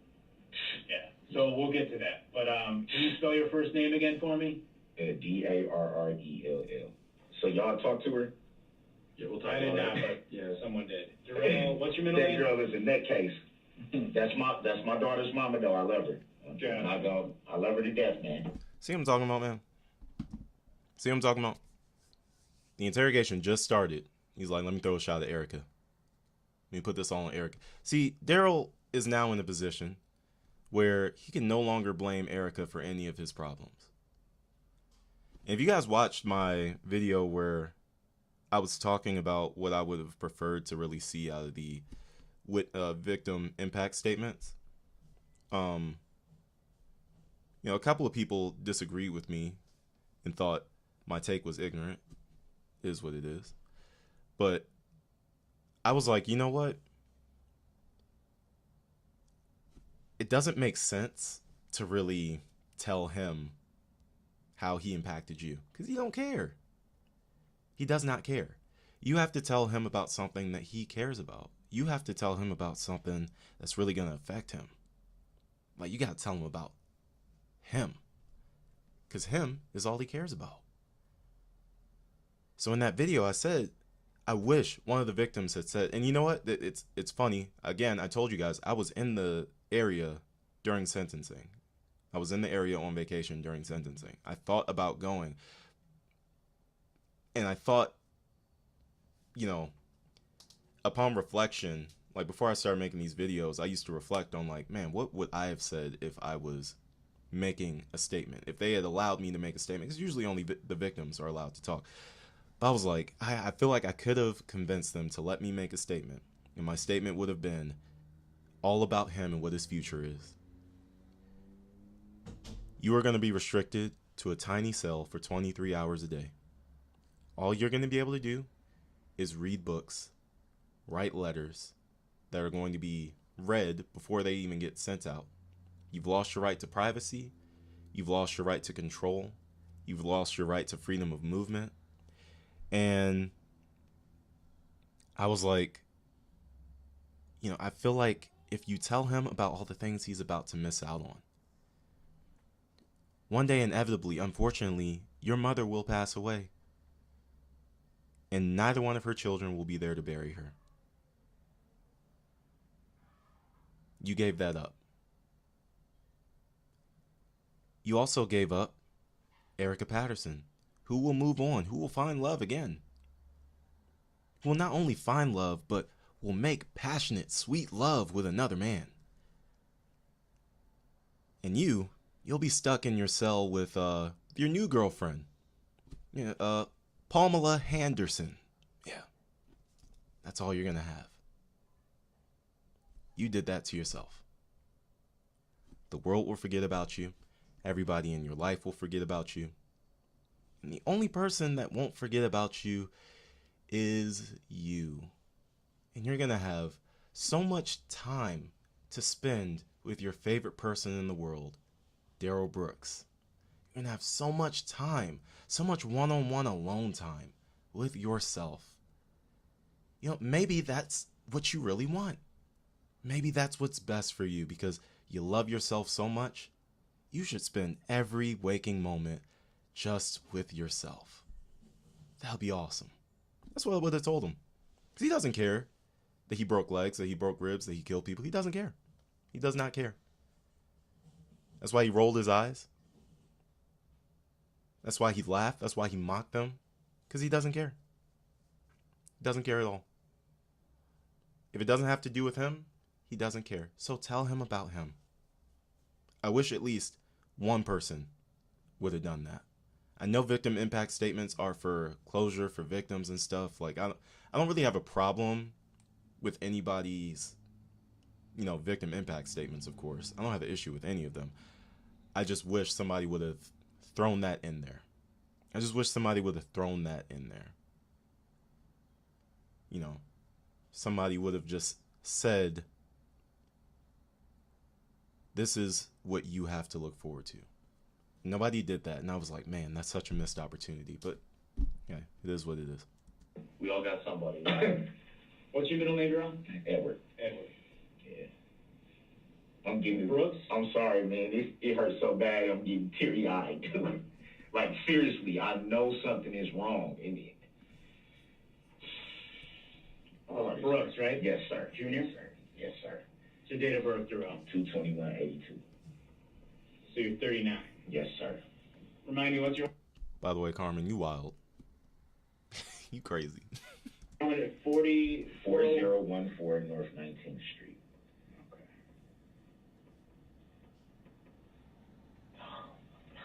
Yeah. So we'll get to that. But can you spell your first name again for me? Darrell. So y'all talk to her? Yeah, we'll talk I did about not, it. but Yeah. someone did. Darrell, what's your middle That name? girl is a nutcase. That's my daughter's mama though. I love her. Yeah. And I love her to death, man. See what I'm talking about, man? See what I'm talking about? The interrogation just started. He's like, let me throw a shot at Erica. Let me put this all on Erica. See, Darrell is now in a position where he can no longer blame Erica for any of his problems. And if you guys watched my video where I was talking about what I would have preferred to really see out of the victim impact statements, a couple of people disagreed with me and thought my take was ignorant. Is what it is. But I was like, you know what? It doesn't make sense to really tell him how he impacted you, because he don't care. He does not care. You have to tell him about something that he cares about. You have to tell him about something that's really going to affect him. Like, you got to tell him about him, because him is all he cares about. So in that video, I said, I wish one of the victims had said, and you know what? It's funny. Again, I told you guys, I was in the area during sentencing. I was in the area on vacation during sentencing. I thought about going. And I thought, upon reflection, like before I started making these videos, I used to reflect on like, man, what would I have said if I was making a statement? If they had allowed me to make a statement, because usually only the victims are allowed to talk. But I was like, I feel like I could have convinced them to let me make a statement. And my statement would have been all about him and what his future is. You are going to be restricted to a tiny cell for 23 hours a day. All you're going to be able to do is read books, write letters that are going to be read before they even get sent out. You've lost your right to privacy. You've lost your right to control. You've lost your right to freedom of movement. And I was like, I feel like if you tell him about all the things he's about to miss out on. One day, inevitably, unfortunately, your mother will pass away. And neither one of her children will be there to bury her. You gave that up. You also gave up Erica Patterson, who will move on, who will find love again. Who will not only find love, but will make passionate, sweet love with another man. And you'll be stuck in your cell with your new girlfriend. Yeah, Pamela Henderson. Yeah. That's all you're going to have. You did that to yourself. The world will forget about you. Everybody in your life will forget about you. And the only person that won't forget about you is you. And you're going to have so much time to spend with your favorite person in the world, Darrell Brooks. You're going to have so much time, so much one-on-one alone time with yourself. Maybe that's what you really want. Maybe that's what's best for you because you love yourself so much. You should spend every waking moment just with yourself. That would be awesome. That's what I would have told him. Because he doesn't care that he broke legs, that he broke ribs, that he killed people. He doesn't care. He does not care. That's why he rolled his eyes. That's why he laughed. That's why he mocked them. Because he doesn't care. He doesn't care at all. If it doesn't have to do with him, he doesn't care. So tell him about him. I wish at least one person would have done that. I know victim impact statements are for closure for victims and stuff. Like I don't really have a problem with anybody's, victim impact statements, of course. I don't have an issue with any of them. I just wish somebody would have thrown that in there. Somebody would have just said, this is what you have to look forward to. Nobody did that, and I was like, man, that's such a missed opportunity. But yeah, it is what it is. We all got somebody. What's your middle name, Darrell? Edward. Edward. Yeah. I'm getting Brooks? I'm sorry, man. It hurts so bad. I'm getting teary-eyed. Like, seriously, I know something is wrong. Brooks, right? Yes, sir. Junior? Yes, sir. Yes, sir. What's your date of birth, Darrell? 2/21/82. So you're 39. Yes, sir. Remind me, what's your... By the way, Carmen, you wild. You crazy. 40... 4014 North 19th Street.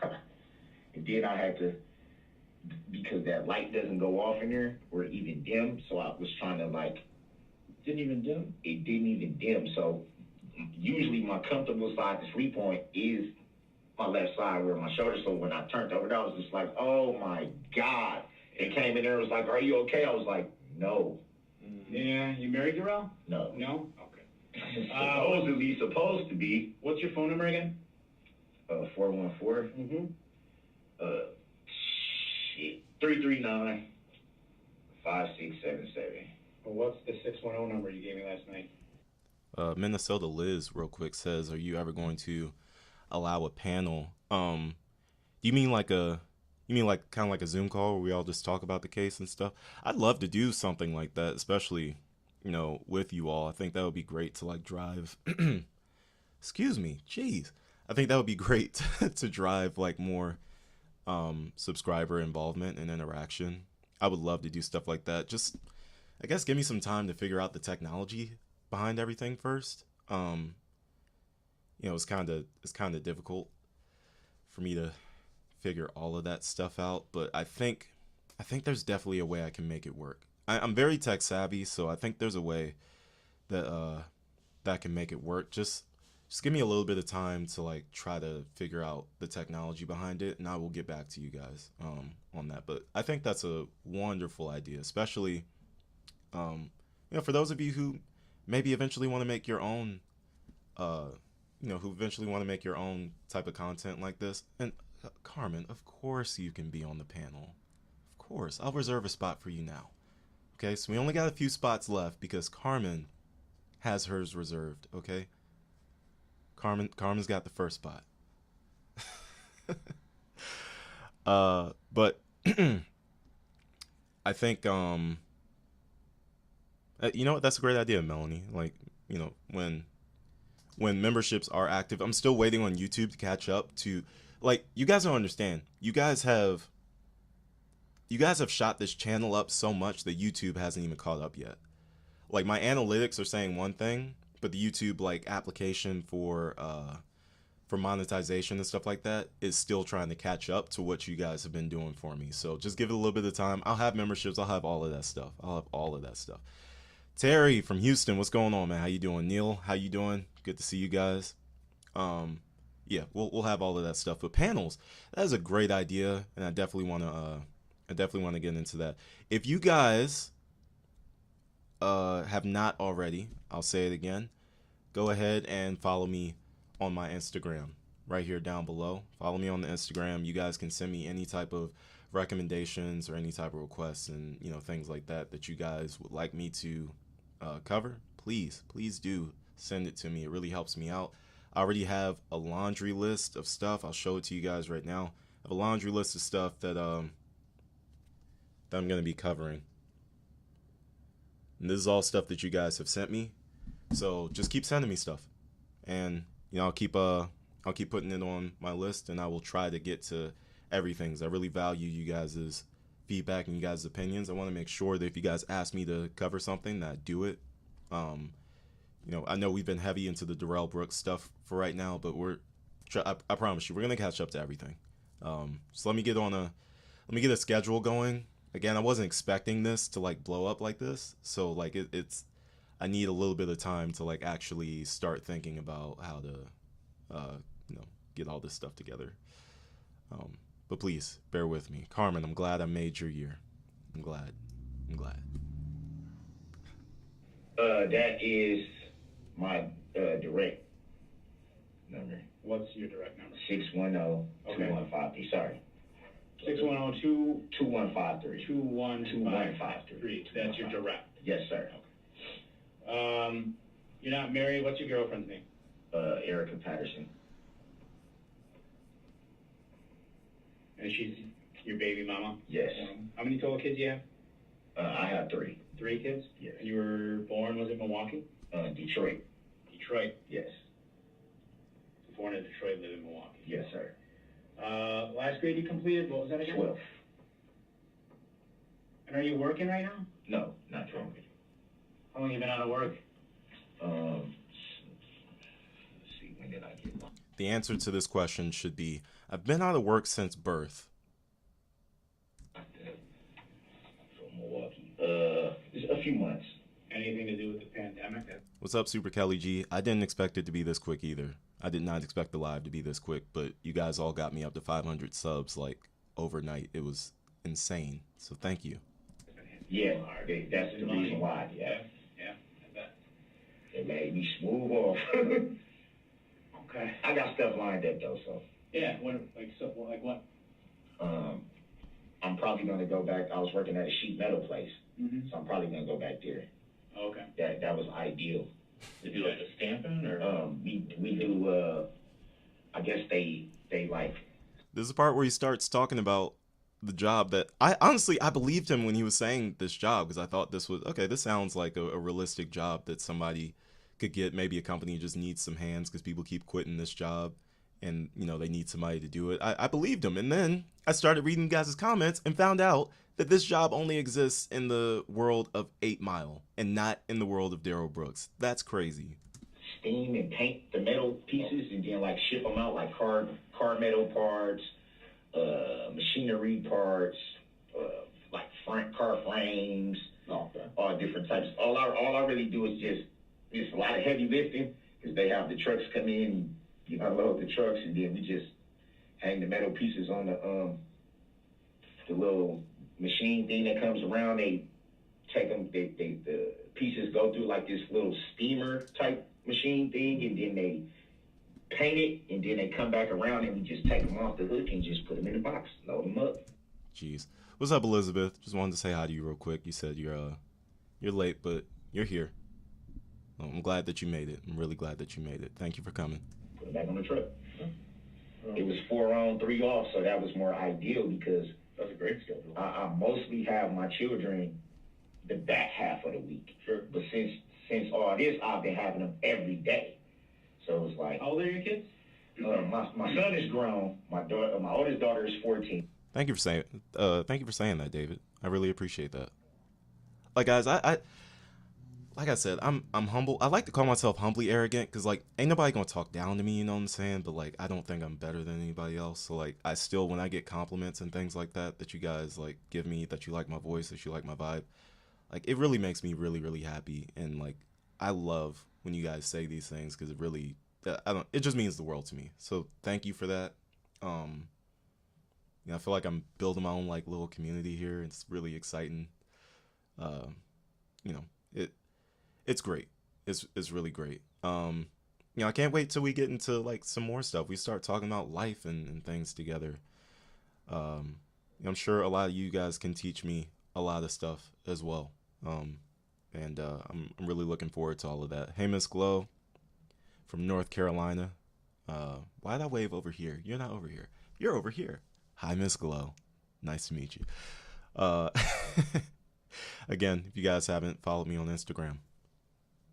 Okay. And then I had to, because that light doesn't go off in there, or even dim, so I was trying to, Didn't even dim? it didn't even dim, so usually my comfortable side to 3-point is my left side where my shoulder, so when I turned over, I was just like, oh my God. It came in there and was like, are you okay? I was like, no. Yeah, you married, Darrell? No. No? Okay. Supposed to be. What's your phone number again? 414. Mm-hmm. 339 5677. Well, what's the 610 number you gave me last night? Minnesota Liz, real quick, says, are you ever going to allow a panel? Do you mean like kind of like a Zoom call where we all just talk about the case and stuff? I'd love to do something like that, especially, with you all. I think that would be great to drive. Excuse me. Jeez. I think that would be great to drive more subscriber involvement and interaction. I would love to do stuff like that. Just, I guess, give me some time to figure out the technology behind everything first. It's kind of difficult for me to figure all of that stuff out, but I think there's definitely a way I can make it work. I'm very tech savvy, so I think there's a way that that can make it work. Just give me a little bit of time to try to figure out the technology behind it, and I will get back to you guys on that. But I think that's a wonderful idea, especially for those of you who maybe eventually want to make your own who eventually want to make your own type of content like this. And Carmen, of course you can be on the panel. Of course. I'll reserve a spot for you now. Okay, so we only got a few spots left because Carmen has hers reserved, okay? Carmen's got the first spot. But I think you know what, that's a great idea, Melanie. Like, you know, when memberships are active, I'm still waiting on YouTube to catch up to, like, you guys don't understand. You guys have shot this channel up so much that YouTube hasn't even caught up yet. Like, my analytics are saying one thing, but the YouTube like application for monetization and stuff like that is still trying to catch up to what you guys have been doing for me. So just give it a little bit of time. I'll have memberships. I'll have all of that stuff. Terry from Houston, what's going on, man? How you doing? Neil, how you doing? Good to see you guys. Yeah, we'll have all of that stuff. But panels, that is a great idea, and I definitely want to get into that. If you guys have not already, I'll say it again. Go ahead and follow me on my Instagram right here down below. Follow me on the Instagram. You guys can send me any type of recommendations or any type of requests and, you know, things like that you guys would like me to cover. Please do send it to me. It really helps me out. I already have a laundry list of stuff. I'll show it to you guys right now. I have a laundry list of stuff that I'm going to be covering. And this is all stuff that you guys have sent me. So just keep sending me stuff. And, you know, I'll keep putting it on my list, and I will try to get to everything. 'Cause I really value you guys' feedback and you guys' opinions. I want to make sure that if you guys ask me to cover something, that I do it. You know, I know we've been heavy into the Darrell Brooks stuff for right now, but I promise you, we're gonna catch up to everything. So let me get a schedule going. Again, I wasn't expecting this to like blow up like this, so like I need a little bit of time to like actually start thinking about how to, you know, get all this stuff together. But please bear with me, Carmen. I'm glad I made your year. I'm glad. That is my direct number. What's your direct number? 610-2153. Sorry. 610-2 2153. 2153. That's your direct. Yes, sir. You're not married. What's your girlfriend's name? Erica Patterson. And she's your baby mama? Yes. How many total kids do you have? I have 3. 3 kids? Yes. And you were born, was it Milwaukee? Detroit. Detroit. Yes. Born in Detroit, live in Milwaukee. Yes, sir. Last grade you completed, what was that again? 12. And are you working right now? No, not currently. How long have you been out of work? Let's see, when did I get one? The answer to this question should be, I've been out of work since birth. From Milwaukee. Just a few months. Anything to do with the pandemic? What's up, Super Kelly G? I didn't expect it to be this quick either. I did not expect the live to be this quick, but you guys all got me up to 500 subs like overnight. It was insane. So thank you. Yeah, that's the reason why. Yeah. I bet. It made me smooth off. Okay. I got stuff lined up though, so. Yeah, what? I'm probably gonna go back. I was working at a sheet metal place, Mm-hmm. so I'm probably gonna go back there. Okay. That was ideal. They do like a stamping or? We do. I guess they like. This is the part where he starts talking about the job that I believed him when he was saying this job, because I thought this sounds like a realistic job that somebody could get. Maybe a company just needs some hands because people keep quitting this job and, you know, they need somebody to do it. I believed him. And then I started reading you guys' comments and found out that this job only exists in the world of 8 Mile and not in the world of Darrell Brooks. That's crazy. Steam and paint the metal pieces and then like ship them out, like car metal parts, machinery parts, like car frames, all different types. All I really do is just a lot of heavy lifting, because they have the trucks come in, you unload the trucks, and then we just hang the metal pieces on the little machine thing that comes around. They take them, the pieces go through like this little steamer type machine thing, and then they paint it, and then they come back around, and we just take them off the hook and just put them in the box, load them up. Jeez. What's up, Elizabeth? Just wanted to say hi to you real quick. You said you're late, but you're here. I'm glad that you made it. I'm really glad that you made it. Thank you for coming. Put it back on the truck. It was 4 on, 3 off, so that was more ideal because That's a great schedule. I mostly have my children the back half of the week. Sure. But since all this, I've been having them every day. So it's like, How old are your kids? my son is grown. My oldest daughter is 14. Thank you for saying that, David. I really appreciate that. Like, guys, I like I said, I'm humble. I like to call myself humbly arrogant because, like, ain't nobody gonna talk down to me, you know what I'm saying? But, like, I don't think I'm better than anybody else. So, like, I still, when I get compliments and things like that you guys, like, give me, that you like my voice, that you like my vibe, like, it really makes me really, really happy. And, like, I love when you guys say these things because it really, it just means the world to me. So, thank you for that. I feel like I'm building my own, like, little community here. It's really exciting. It's great. It's really great. I can't wait till we get into, like, some more stuff. We start talking about life and things together. I'm sure a lot of you guys can teach me a lot of stuff as well. I'm really looking forward to all of that. Hey, Miss Glow from North Carolina. Why'd I wave over here? You're not over here. You're over here. Hi, Miss Glow. Nice to meet you. Again, if you guys haven't followed me on Instagram,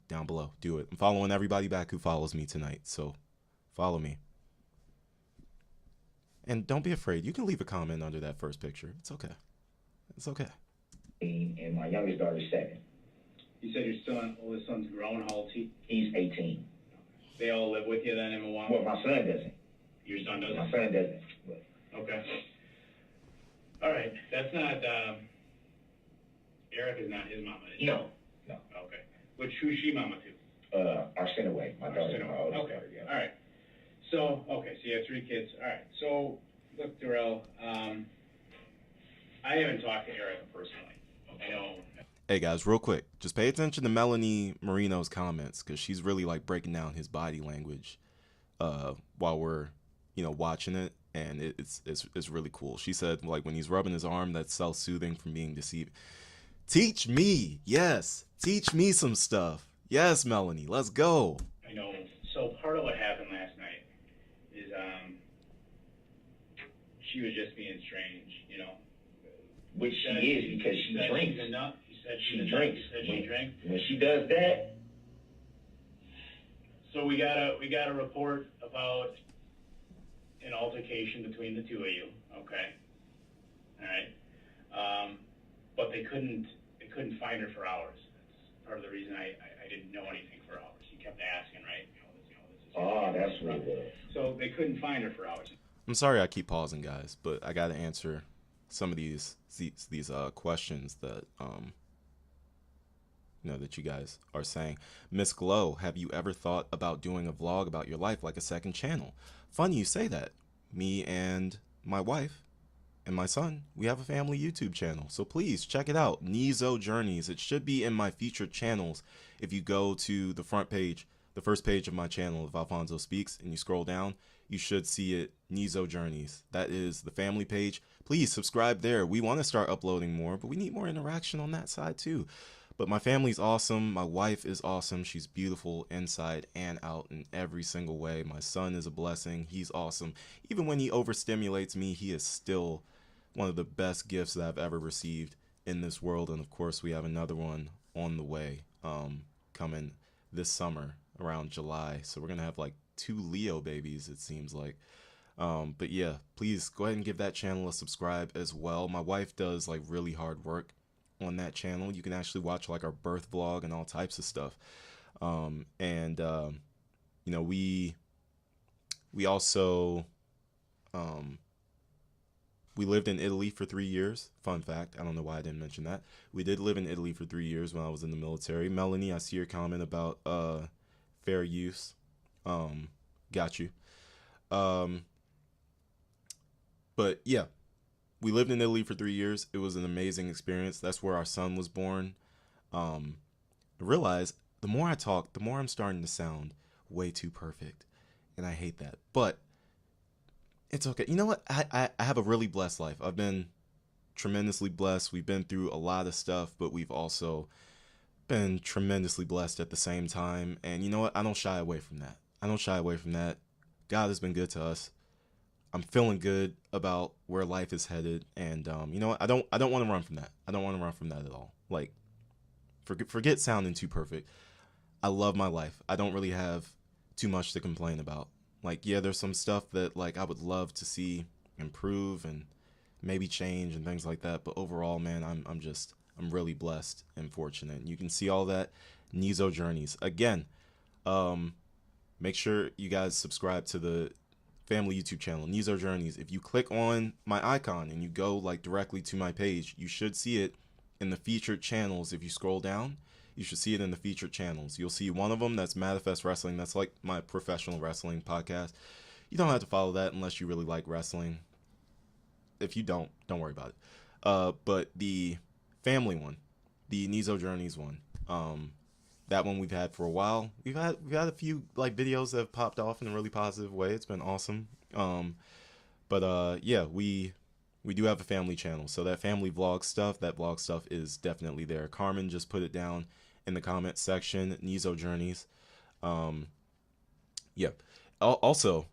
down below, do it. I'm following everybody back who follows me tonight, so follow me. And don't be afraid. You can leave a comment under that first picture. It's okay. It's okay. And my youngest daughter is 7. You said your oldest son's grown. How old is he? He's 18. They all live with you then in Milwaukee? Well, my son doesn't. Your son doesn't? My son doesn't. But Okay. All right. That's not, Eric is not his mama, is she? no, Okay. Who's she mama to? Arsenaway, my daughter, my oldest Okay. daughter, yeah. All right. So, okay, so you have 3 kids. All right. So, look, Darrell, I haven't talked to Eric personally. I know. Hey guys, real quick, just pay attention to Melanie Marino's comments because she's really, like, breaking down his body language while we're, watching it, and it's really cool. She said, like, when he's rubbing his arm, that's self-soothing from being deceived. Teach me, yes, teach me some stuff. Yes, Melanie, let's go. I know. So part of what happened last night is she was just being strange, Which she is because she drinks. She's a nut. You said She she's a drinks. nut. You said she drinks. When she does that, So we got a report about an altercation between the two of you. Okay. All right. But they couldn't find her for hours. That's part of the reason I didn't know anything for hours. You kept asking, right? that's what it was. So they couldn't find her for hours. I'm sorry I keep pausing, guys, but I got to answer some of these questions that that you guys are saying. Miss Glow, have you ever thought about doing a vlog about your life, like a second channel? Funny you say that. Me and my wife and my son, we have a family YouTube channel, so please check it out. NezoJourneys. It should be in my featured channels. If you go to the front page, the first page of my channel, if Alfonso Speaks, and you scroll down, you should see it, NezoJourneys. That is the family page. Please subscribe there. We want to start uploading more, but we need more interaction on that side too. But my family's awesome. My wife is awesome. She's beautiful inside and out in every single way. My son is a blessing. He's awesome. Even when he overstimulates me, he is still one of the best gifts that I've ever received in this world. And of course, we have another one on the way, coming this summer around July. So we're going to have like 2 Leo babies, it seems like. But yeah, please go ahead and give that channel a subscribe as well. My wife does like really hard work on that channel. You can actually watch like our birth vlog and all types of stuff. We also we lived in Italy for 3 years. Fun fact, I don't know why I didn't mention that. We did live in Italy for 3 years when I was in the military. Melanie, I see your comment about fair use. Got you. But yeah, we lived in Italy for 3 years. It was an amazing experience. That's where our son was born. I realized the more I talk, the more I'm starting to sound way too perfect. And I hate that. But it's okay. You know what? I have a really blessed life. I've been tremendously blessed. We've been through a lot of stuff, but we've also been tremendously blessed at the same time. And you know what? I don't shy away from that. I don't shy away from that. God has been good to us. I'm feeling good about where life is headed. And you know what? I don't want to run from that. I don't want to run from that at all. Like, forget sounding too perfect. I love my life. I don't really have too much to complain about. Like, yeah, there's some stuff that like I would love to see improve and maybe change and things like that. But overall, man, I'm really blessed and fortunate. And you can see all that NezoJourneys. Again, make sure you guys subscribe to the family YouTube channel, NezoJourneys. If you click on my icon and you go like directly to my page, you should see it in the featured channels. If you scroll down, you should see it in the featured channels. You'll see one of them that's Manifest Wrestling. That's like my professional wrestling podcast. You don't have to follow that unless you really like wrestling. If you don't worry about it. But the family one, the NezoJourneys one, that one we've had for a while. We've had a few like videos that have popped off in a really positive way. It's been awesome. Yeah, we do have a family channel. So that family vlog stuff is definitely there. Carmen just put it down in the comment section. NezoJourneys. Yeah. Also,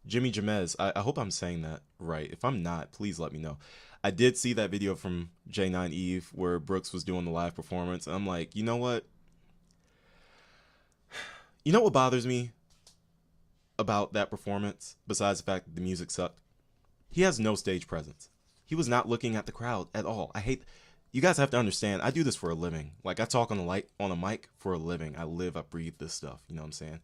Jimmy Jamez, I hope I'm saying that right. If I'm not, please let me know. I did see that video from J9 Eve where Brooks was doing the live performance. And I'm like, you know what? You know what bothers me about that performance, besides the fact that the music sucked? He has no stage presence. He was not looking at the crowd at all. You guys have to understand, I do this for a living. Like, I talk on a mic for a living. I live, I breathe this stuff. You know what I'm saying?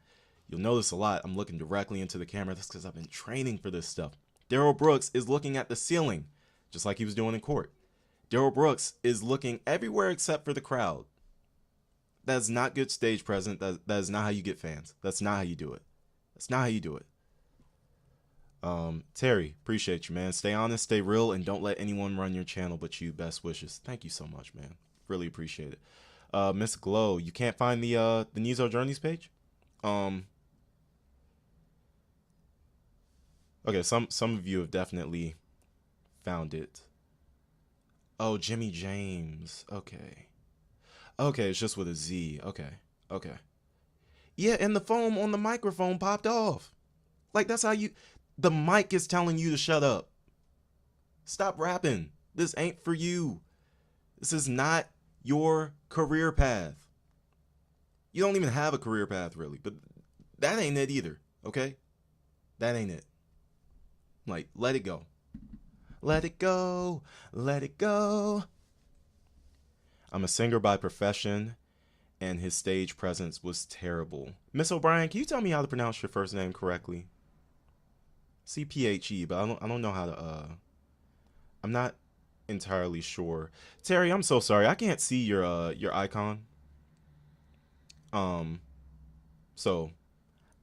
You'll notice a lot. I'm looking directly into the camera. That's because I've been training for this stuff. Darrell Brooks is looking at the ceiling, just like he was doing in court. Darrell Brooks is looking everywhere except for the crowd. That's not good stage presence. That is not how you get fans. That's not how you do it. That's not how you do it. Terry, appreciate you, man. Stay honest, stay real, and don't let anyone run your channel but you. Best wishes. Thank you so much, man. Really appreciate it. Miss Glow, you can't find the NezoJourneys page? Okay, some of you have definitely found it. Oh, Jimmy James. Okay. Okay, it's just with a Z. Okay. Yeah, and the foam on the microphone popped off. Like, that's how the mic is telling you to shut up. Stop rapping. This ain't for you. This is not your career path. You don't even have a career path, really. But that ain't it either, okay? That ain't it. Like, let it go. Let it go. Let it go. I'm a singer by profession, and his stage presence was terrible. Miss O'Brien, can you tell me how to pronounce your first name correctly? CPHE, but I don't know how to, I'm not entirely sure. Terry, I'm so sorry. I can't see your icon. So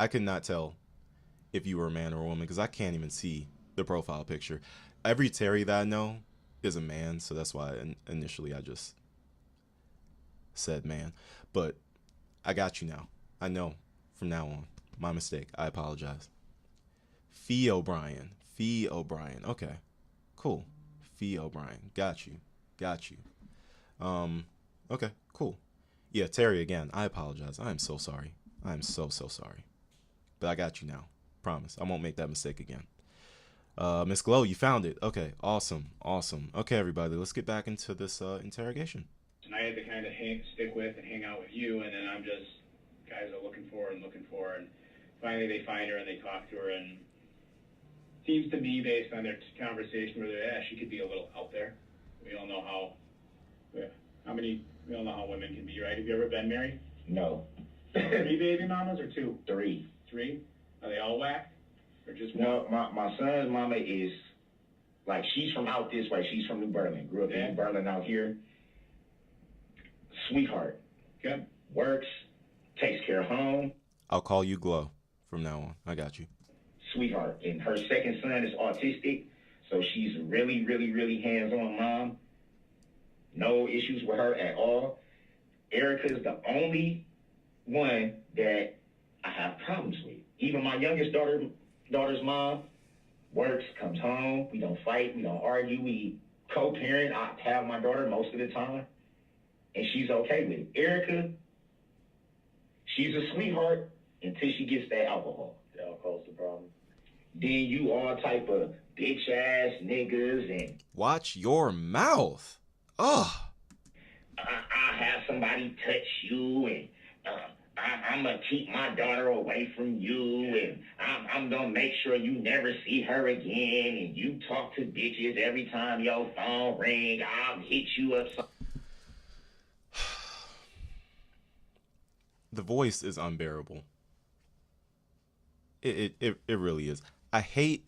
I could not tell if you were a man or a woman because I can't even see the profile picture. Every Terry that I know is a man, so that's why initially I just said man. But I got you now. I know from now on. My mistake. I apologize. Fee O'Brien. Okay. Cool. Fee O'Brien. Got you. Okay, cool. Yeah, Terry again. I apologize. I am so sorry. I am so sorry. But I got you now. Promise. I won't make that mistake again. Miss Glow, you found it. Okay, awesome. Okay, everybody, let's get back into this interrogation. And I had to kind of stick with and hang out with you, and then I'm just, guys are looking for, and finally they find her and they talk to her, and seems to me, based on their conversation, where she could be a little out there. We all know how women can be, right? Have you ever been married? No. 3 baby mamas or 2? 3. 3? Are they all whack? Or just one? No, my son's mama is, like, she's from out this way. She's from New Berlin. Grew up in New Berlin out here. Sweetheart. Good. Works. Takes care of home. I'll call you Glow from now on. I got you. Sweetheart. And her second son is autistic, so she's really, really, really hands-on mom. No issues with her at all. Erica's the only one that I have problems with. Even my youngest daughter's mom works, comes home. We don't fight. We don't argue. We co-parent. I have my daughter most of the time. and she's okay with it. Erica, she's a sweetheart until she gets that alcohol. The alcohol's the problem. Then you all type of bitch ass niggas and Watch your mouth. Ugh. I'll have somebody touch you and I'm gonna keep my daughter away from you and I'm gonna make sure you never see her again and you talk to bitches every time your phone ring. I'll hit you up. The voice is unbearable. It really is. I hate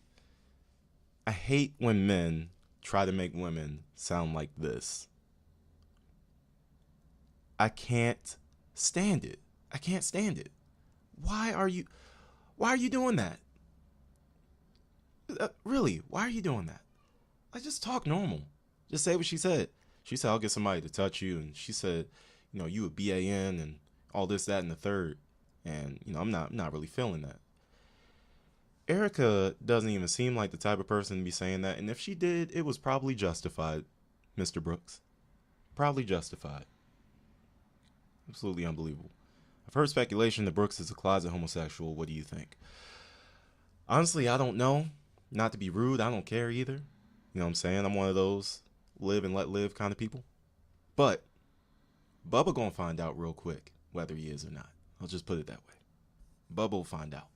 when men try to make women sound like this. I can't stand it. I can't stand it. Why are you doing that? Really, why are you doing that? Like, just talk normal. Just say what she said. She said, I'll get somebody to touch you. And she said, you know, you a BAN and all this, that, and the third. And, you know, I'm not really feeling that. Erica doesn't even seem like the type of person to be saying that. And if she did, it was probably justified, Mr. Brooks. Probably justified. Absolutely unbelievable. I've heard speculation that Brooks is a closet homosexual. What do you think? Honestly, I don't know. Not to be rude, I don't care either. You know what I'm saying? I'm one of those live and let live kind of people. But Bubba gonna find out real quick whether he is or not. I'll just put it that way. Bubba will find out.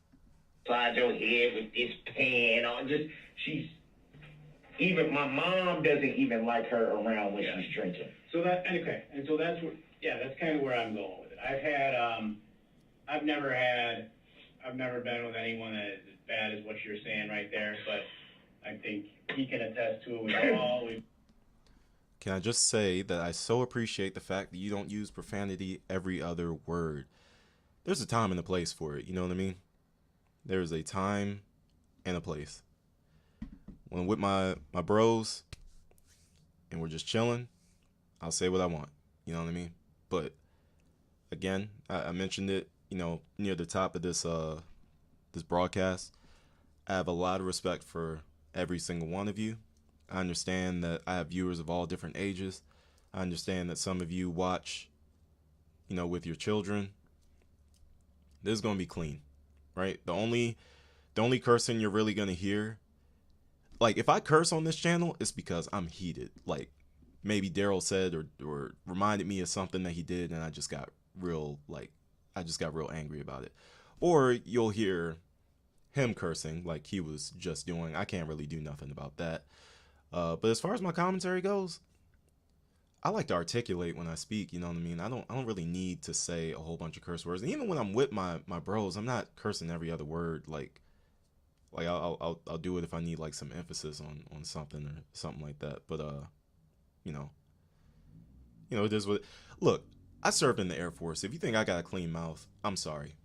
Slide your head with this pan on. She's even my mom doesn't even like her around when she's drinking. So that's that's kind of where I'm going with it. I've never been with anyone that is as bad as what you're saying right there, but I think he can attest to it. Can I just say that I so appreciate the fact that you don't use profanity every other word. There's a time and a place for it, you know what I mean? There's a time and a place. When with my bros and we're just chilling, I'll say what I want, you know what I mean? But again, I mentioned it, you know, near the top of this broadcast. I have a lot of respect for every single one of you. I understand that I have viewers of all different ages. I understand that some of you watch, you know, with your children. This is going to be clean, right? The only cursing you're really going to hear, like if I curse on this channel, it's because I'm heated. Like maybe Darrell said or reminded me of something that he did and I just got real angry about it. Or you'll hear him cursing like he was just doing. I can't really do nothing about that. But as far as my commentary goes, I like to articulate when I speak, you know what I mean? I don't really need to say a whole bunch of curse words. And even when I'm with my bros, I'm not cursing every other word. Like I'll do it if I need like some emphasis on something or something like that. But you know, it is what. Look, I served in the Air Force. If you think I got a clean mouth, I'm sorry.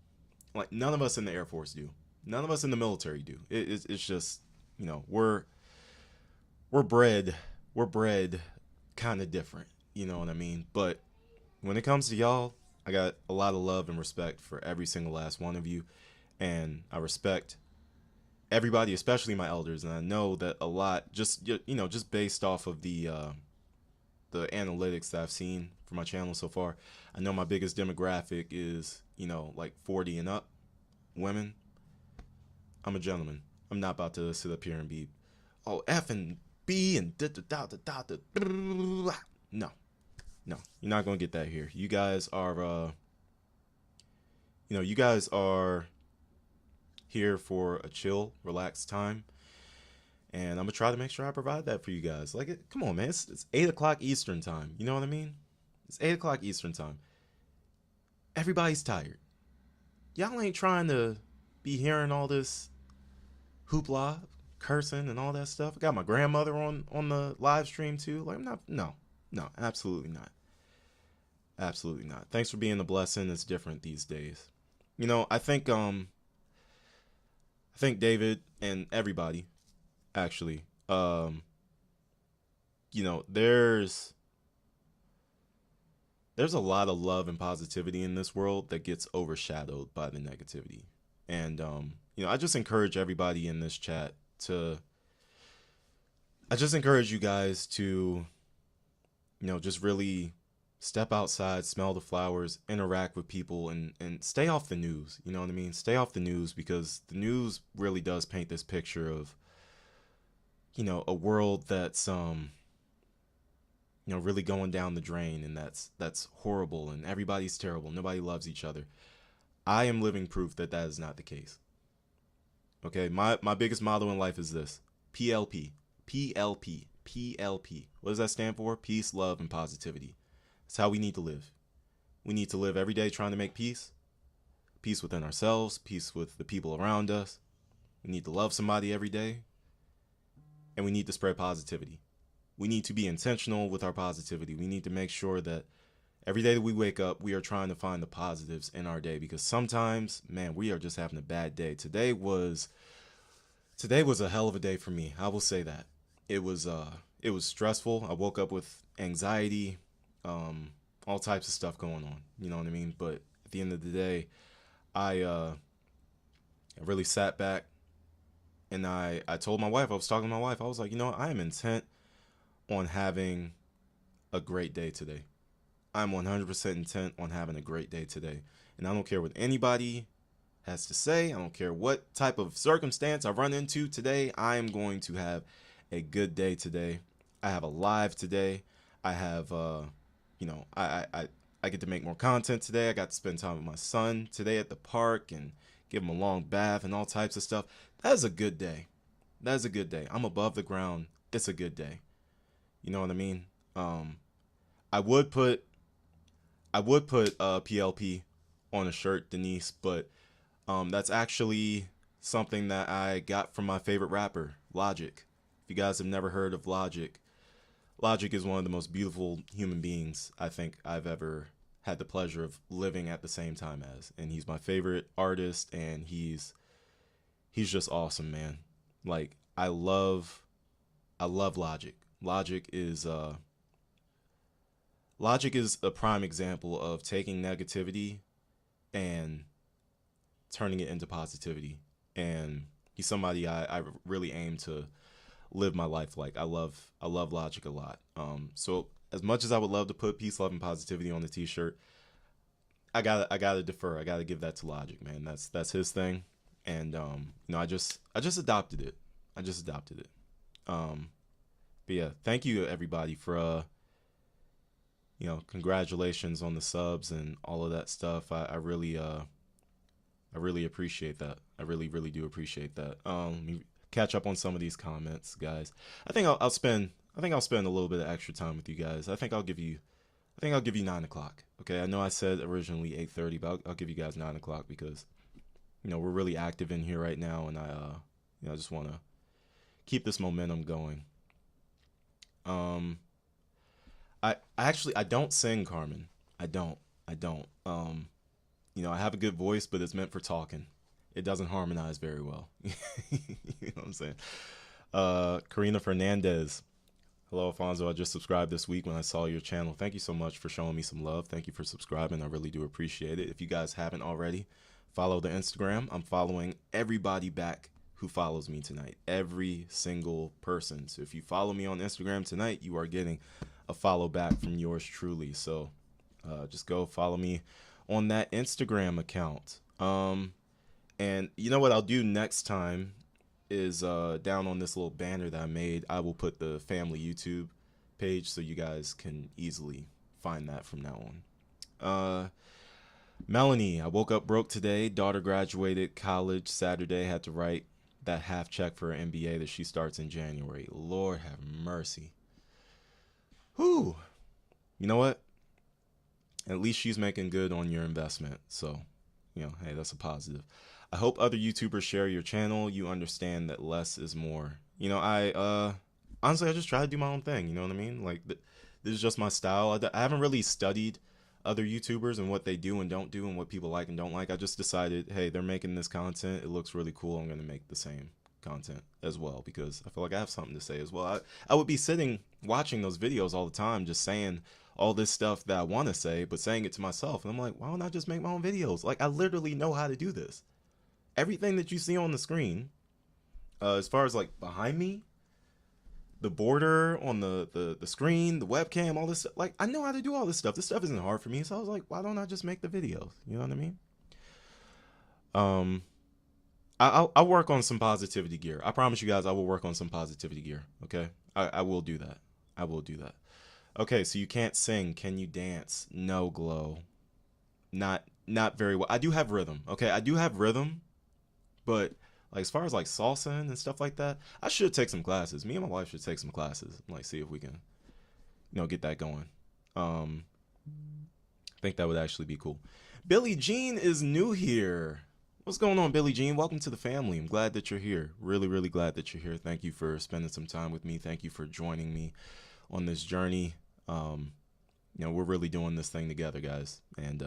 Like none of us in the Air Force do. None of us in the military do. It's just, you know, we're bred kind of different, you know what I mean? But when it comes to y'all, I got a lot of love and respect for every single last one of you, and I respect everybody, especially my elders. And I know that a lot, just based off of the analytics that I've seen for my channel so far, I know my biggest demographic is, you know, like 40 and up women. I'm a gentleman. I'm not about to sit up here and be, oh, F and B and no, you're not gonna get that here. You guys are, you guys are here for a chill, relaxed time, and I'm gonna try to make sure I provide that for you guys. Like, come on, man, it's 8 o'clock Eastern time. You know what I mean? It's 8 o'clock Eastern time. Everybody's tired. Y'all ain't trying to be hearing all this hoopla, cursing and all that stuff. I got my grandmother on the live stream too. Like, no, absolutely not. Absolutely not. Thanks for being a blessing. It's different these days. You know, I think David and everybody, actually, you know, there's a lot of love and positivity in this world that gets overshadowed by the negativity. And, you know, I just encourage everybody in this chat I just encourage you guys to, you know, just really Step outside, smell the flowers, interact with people, and stay off the news. You know what I mean? Stay off the news, because the news really does paint this picture of, you know, a world that's you know, really going down the drain, and that's horrible, and everybody's terrible. Nobody loves each other. I am living proof that that is not the case. Okay, my biggest motto in life is this: PLP, PLP, PLP. What does that stand for? Peace, love, and positivity. That's how we need to live. We need to live every day trying to make peace. Peace within ourselves, peace with the people around us. We need to love somebody every day. And we need to spread positivity. We need to be intentional with our positivity. We need to make sure that every day that we wake up, we are trying to find the positives in our day, because sometimes, man, we are just having a bad day. Today was a hell of a day for me. I will say that. It was stressful. I woke up with anxiety, all types of stuff going on. You know what I mean? But at the end of the day, I really sat back, and I told my wife, I was talking to my wife, I was like, you know what? I am intent on having a great day today. I'm 100% intent on having a great day today. And I don't care what anybody has to say. I don't care what type of circumstance I run into today. I am going to have a good day today. I have a live today. I have, you know, I get to make more content today. I got to spend time with my son today at the park and give him a long bath and all types of stuff. That is a good day. That is a good day. I'm above the ground. It's a good day. You know what I mean? I would put PLP on a shirt, Denise, but that's actually something that I got from my favorite rapper, Logic. If you guys have never heard of Logic, Logic is one of the most beautiful human beings I think I've ever had the pleasure of living at the same time as. And he's my favorite artist, and he's just awesome, man. Like, I love Logic. Logic is a prime example of taking negativity and turning it into positivity. And he's somebody I really aim to live my life like. I love Logic a lot. So as much as I would love to put peace, love, and positivity on the t-shirt, I gotta defer. I gotta give that to Logic, man. That's his thing. And you know, I just adopted it. But yeah, thank you everybody for you know, congratulations on the subs and all of that stuff. I really appreciate that. I really do appreciate that. Let me catch up on some of these comments, guys. I think I'll spend a little bit of extra time with you guys. I think I'll give you 9 o'clock. Okay, I know I said originally 8:30, but I'll give you guys 9 o'clock because, you know, we're really active in here right now, and I just want to keep this momentum going. I don't sing, Carmen. I don't. You know, I have a good voice, but it's meant for talking. It doesn't harmonize very well. You know what I'm saying? Karina Fernandez. Hello, Alfonso. I just subscribed this week when I saw your channel. Thank you so much for showing me some love. Thank you for subscribing. I really do appreciate it. If you guys haven't already, follow the Instagram. I'm following everybody back who follows me tonight. Every single person. So if you follow me on Instagram tonight, you are getting a follow back from yours truly. So just go follow me on that Instagram account. And you know what I'll do next time is down on this little banner that I made, I will put the family YouTube page so you guys can easily find that from now on. Melanie, I woke up broke today. Daughter graduated college Saturday. Had to write that half check for her MBA that she starts in January. Lord have mercy. Whew. You know what? At least she's making good on your investment. So, you know, hey, that's a positive. I hope other YouTubers share your channel. You understand that less is more. You know, I honestly, I just try to do my own thing. You know what I mean? Like, this is just my style. I haven't really studied other YouTubers and what they do and don't do and what people like and don't like. I just decided, hey, they're making this content. It looks really cool. I'm going to make the same content as well because I feel like I have something to say as well. I would be sitting watching those videos all the time just saying all this stuff that I want to say, but saying it to myself. And I'm like, why don't I just make my own videos? Like, I literally know how to do this. Everything that you see on the screen, as far as like behind me, the border on the screen, the webcam, all this stuff. Like, I know how to do all this stuff. This stuff isn't hard for me. So I was like, why don't I just make the videos? You know what I mean? I'll work on some positivity gear. I promise you guys I will work on some positivity gear. Okay? I will do that. I will do that. Okay, so you can't sing. Can you dance? No, Glow. Not very well. I do have rhythm. Okay, I do have rhythm, but like as far as like salsa and stuff like that, I should take some classes. Me and my wife should take some classes and like see if we can, get that going. I think that would actually be cool. Billie Jean is new here. What's going on, Billie Jean? Welcome to the family. I'm glad that you're here. Really, really glad that you're here. Thank you for spending some time with me. Thank you for joining me on this journey. We're really doing this thing together, guys, and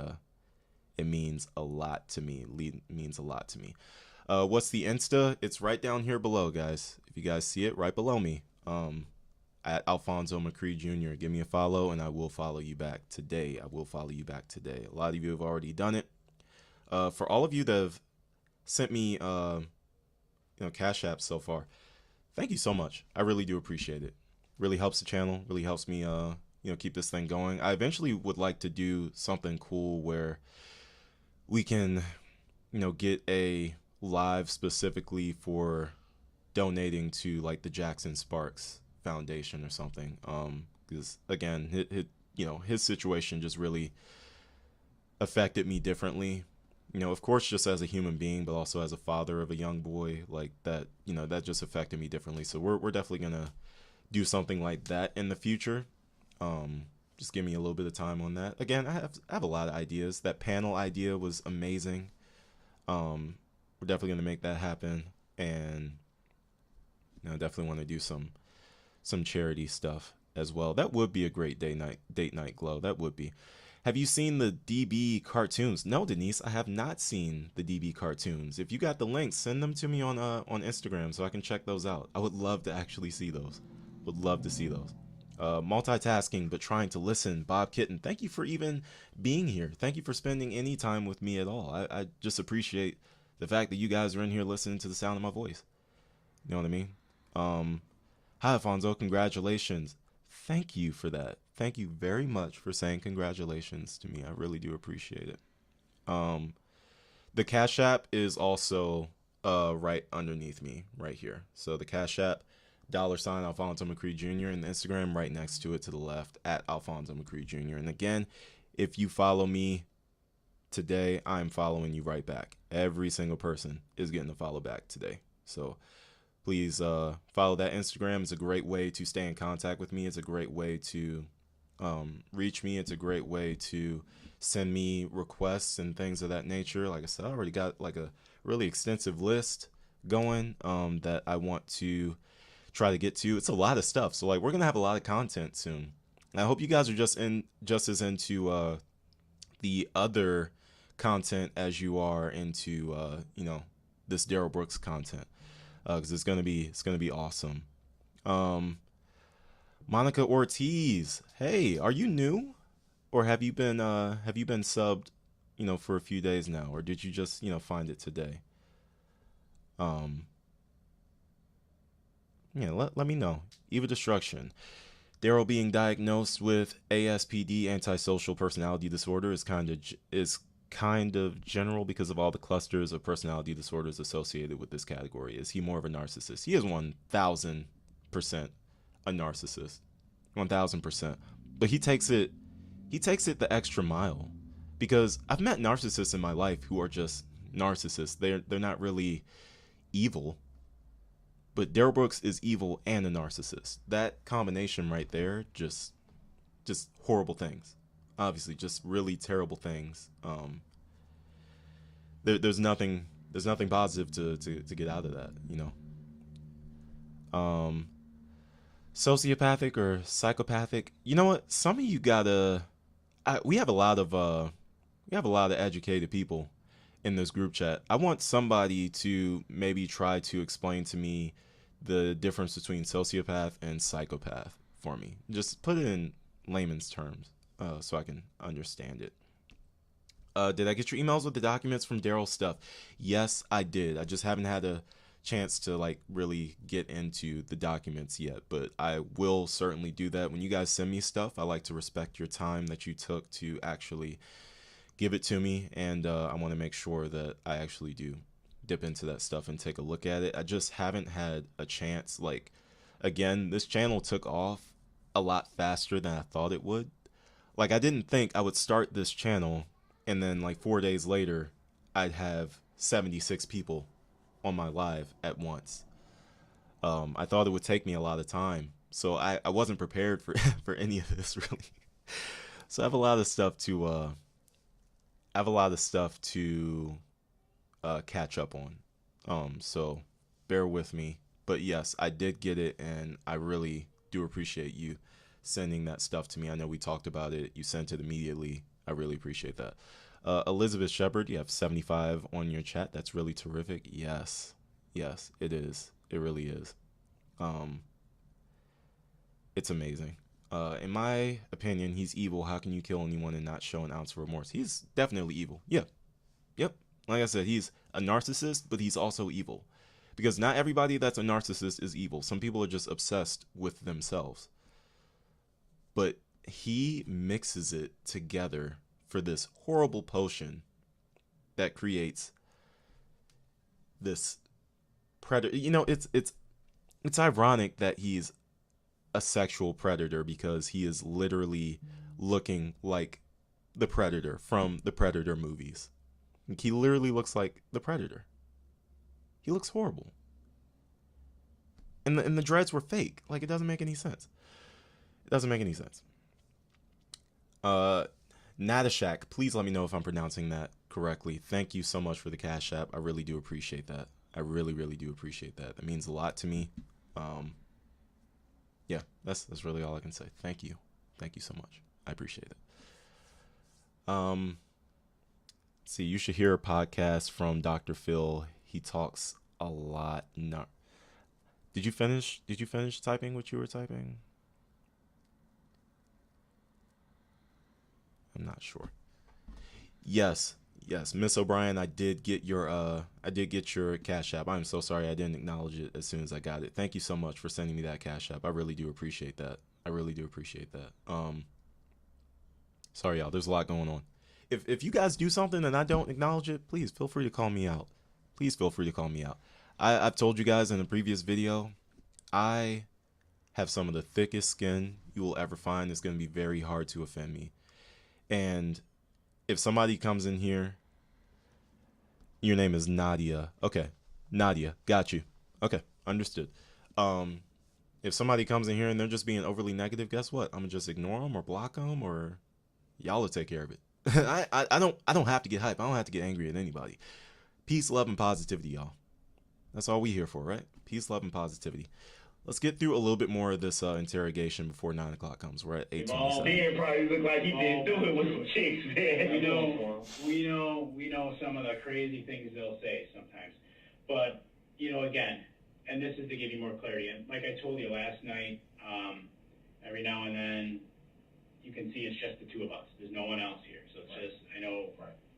it means a lot to me. It means a lot to me. What's the Insta? It's right down here below, guys. If you guys see it, right below me. At Alfonso McCree Jr. Give me a follow, and I will follow you back today. A lot of you have already done it. For all of you that have sent me, Cash Apps so far, thank you so much. I really do appreciate it. Really helps the channel. Really helps me, keep this thing going. I eventually would like to do something cool where we can, get a live specifically for donating to like the Jackson Sparks Foundation or something. Because again, his situation just really affected me differently. Of course, just as a human being, but also as a father of a young boy, like that, that just affected me differently. So we're definitely gonna do something like that in the future. Just give me a little bit of time on that. Again, I have a lot of ideas. That panel idea was amazing. We're definitely gonna make that happen, and definitely want to do some charity stuff as well. That would be a great date night Glow. That would be. Have you seen the DB cartoons? No, Denise, I have not seen the DB cartoons. If you got the links, send them to me on Instagram so I can check those out. I would love to actually see those. Would love to see those. Multitasking, but trying to listen. Bob Kitten, thank you for even being here. Thank you for spending any time with me at all. I just appreciate the fact that you guys are in here listening to the sound of my voice. You know what I mean? Hi, Alfonso. Congratulations. Thank you for that. Thank you very much for saying congratulations to me. I really do appreciate it. The Cash App is also right underneath me right here. So the Cash App, $ Alfonso McCree Jr. and the Instagram right next to it to the left at Alfonso McCree Jr. And again, if you follow me today, I'm following you right back. Every single person is getting a follow back today. So please follow that Instagram. It's a great way to stay in contact with me. It's a great way to reach me. It's a great way to send me requests and things of that nature. Like I said, I already got like a really extensive list going that I want to try to get to. It's a lot of stuff. So like we're gonna have a lot of content soon. And I hope you guys are just as into the other content as you are into this Darrell Brooks content. Because it's gonna be awesome. Monica Ortiz, hey, are you new, or have you been subbed, for a few days now, or did you just find it today? Let me know. Eva Destruction, Darrell being diagnosed with ASPD, antisocial personality disorder, is kind of general because of all the clusters of personality disorders associated with this category. Is he more of a narcissist? He is 1,000% a narcissist. 1,000%. But he takes it the extra mile, because I've met narcissists in my life who are just narcissists. They're not really evil. But Darrell Brooks is evil and a narcissist. That combination right there, just horrible things. Obviously, just really terrible things. There's nothing positive to get out of that, Sociopathic or psychopathic. You know what? Some of you we have a lot of educated people in this group chat. I want somebody to maybe try to explain to me the difference between sociopath and psychopath for me. Just put it in layman's terms so I can understand it. Did I get your emails with the documents from Darrell's stuff? Yes, I did. I just haven't had a chance to like really get into the documents yet, but I will certainly do that. When you guys send me stuff, I like to respect your time that you took to actually give it to me, and I want to make sure that I actually do dip into that stuff and take a look at it. I just haven't had a chance. Like, again, this channel took off a lot faster than I thought it would. Like, I didn't think I would start this channel and then like 4 days later I'd have 76 people on my live at once. I thought it would take me a lot of time, so I wasn't prepared for for any of this really. So I have a lot of stuff to catch up on. So bear with me. But yes, I did get it, and I really do appreciate you sending that stuff to me. I know we talked about it. You sent it immediately. I really appreciate that. Elizabeth Shepard, you have 75 on your chat. That's really terrific. Yes, it is. It really is. It's amazing. In my opinion, he's evil. How can you kill anyone and not show an ounce of remorse? He's definitely evil. Yeah. Yep. Like I said, he's a narcissist, but he's also evil. Because not everybody that's a narcissist is evil. Some people are just obsessed with themselves. But he mixes it together for this horrible potion that creates this predator. You know, it's ironic that he's a sexual predator, because he is literally looking like the Predator from the Predator movies. Like, he literally looks like the Predator. He looks horrible. And the dreads were fake. Like, it doesn't make any sense. It doesn't make any sense. Natashak, please let me know if I'm pronouncing that correctly. Thank you so much for the Cash App. I really do appreciate that. I really, really do appreciate that. It means a lot to me. Yeah, that's really all I can say. Thank you. Thank you so much. I appreciate it. See, you should hear a podcast from Dr. Phil. He talks a lot. No. Did you finish typing what you were typing? I'm not sure. Yes, Miss O'Brien, I did get your Cash App. I'm so sorry I didn't acknowledge it as soon as I got it. Thank you so much for sending me that Cash App. I really do appreciate that. Sorry y'all, there's a lot going on. If you guys do something and I don't acknowledge it, please feel free to call me out. I've told you guys in a previous video, I have some of the thickest skin you will ever find. It's going to be very hard to offend me. And if somebody comes in here, your name is Nadia. Okay, Nadia, got you. Okay, understood. If somebody comes in here and they're just being overly negative, guess what? I'm gonna just ignore them or block them, or y'all will take care of it. I don't have to get hype. I don't have to get angry at anybody. Peace, love, and positivity, y'all. That's all we here for, right? Peace, love, and positivity. Let's get through a little bit more of this interrogation before 9 o'clock comes. We're at 8:27. He probably look like he didn't do it with some chicks, man. We know some of the crazy things they'll say sometimes. But, again, and this is to give you more clarity. And like I told you last night, every now and then you can see it's just the two of us. There's no one else here. So it's just, I know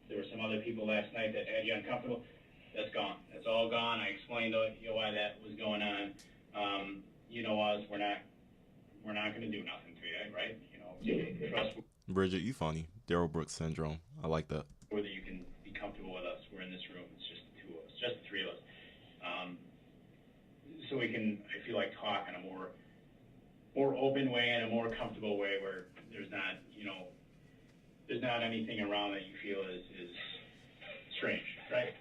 there were some other people last night that had you uncomfortable. That's gone. That's all gone. I explained why that was going on. Us, we're not going to do nothing to you, right? Trust. Bridget, you funny. Darrell Brooks syndrome. I like that. Whether you can be comfortable with us, we're in this room. It's just the two of us, just the three of us. So we can, I feel like, talk in a more open way and a more comfortable way where there's not, there's not anything around that you feel is strange, right?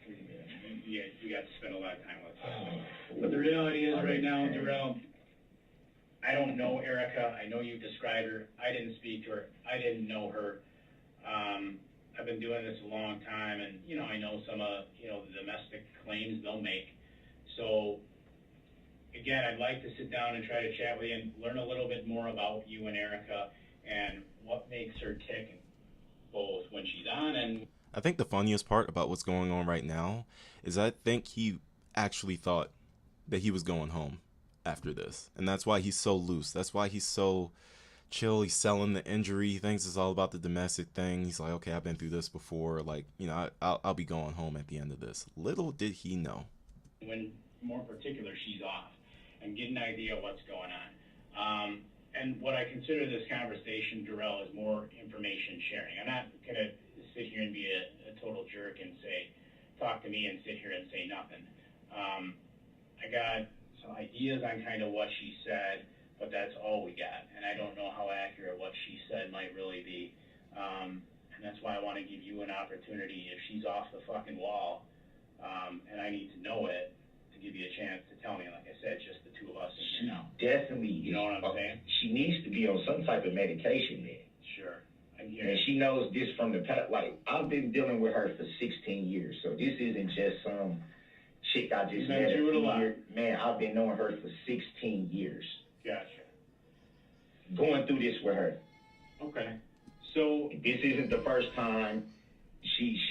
You got to spend a lot of time with us. But the reality is right now, Darrell, I don't know Erica. I know you described her. I didn't speak to her. I didn't know her. I've been doing this a long time, and, I know some of, the domestic claims they'll make. So, again, I'd like to sit down and try to chat with you and learn a little bit more about you and Erica and what makes her tick, both when she's on and... I think the funniest part about what's going on right now is I think he actually thought that he was going home after this. And that's why he's so loose. That's why he's so chill. He's selling the injury. He thinks it's all about the domestic thing. He's like, okay, I've been through this before. Like, I'll be going home at the end of this. Little did he know. When more particular, she's off, and get an idea of what's going on. And what I consider this conversation, Darrell, is more information sharing. I'm not gonna sit here and be a total jerk and talk to me and sit here and say nothing. I got some ideas on kind of what she said, but that's all we got. And I don't know how accurate what she said might really be. And that's why I want to give you an opportunity, if she's off the fucking wall, and I need to know it, to give you a chance to tell me. Like I said, just the two of us in here now. Definitely. You know what I'm saying? She needs to be on some type of medication then. Sure. And she knows this from the past. Like, I've been dealing with her for 16 years, so this isn't just some chick I just met. Man, I've been knowing her for 16 years. Gotcha. Going through this with her. Okay. So this isn't the first time. She's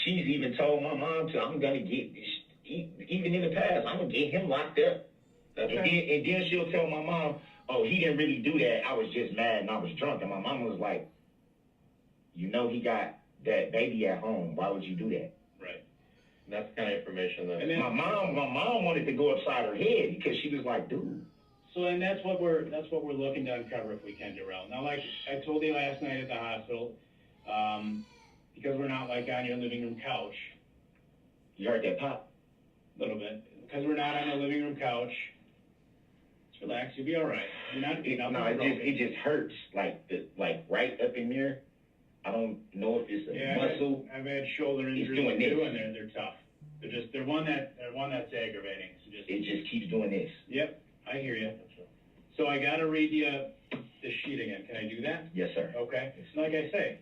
even told my mom I'm gonna get this. Even in the past, I'm gonna get him locked up. Okay. And then she'll tell my mom, "Oh, he didn't really do that. I was just mad and I was drunk." And my mom was like, "You know, he got that baby at home. Why would you do that?" Right. And that's the kind of information that. And then my mom wanted to go upside her head because she was like, "Dude." So, and that's what we're looking to uncover if we can, Darrell. Now, like I told you last night at the hospital, because we're not like on your living room couch. You heard that pop? A little bit. Because we're not on the living room couch. Just relax, you'll be all right. You're not. It just hurts, like right up in there. I don't know if it's a muscle. I've had shoulder injuries too, and they're tough. They're one that's aggravating. So it just keeps doing this. Yep. I hear you. So I got to read you the sheet again. Can I do that? Yes, sir. Okay. Like I say,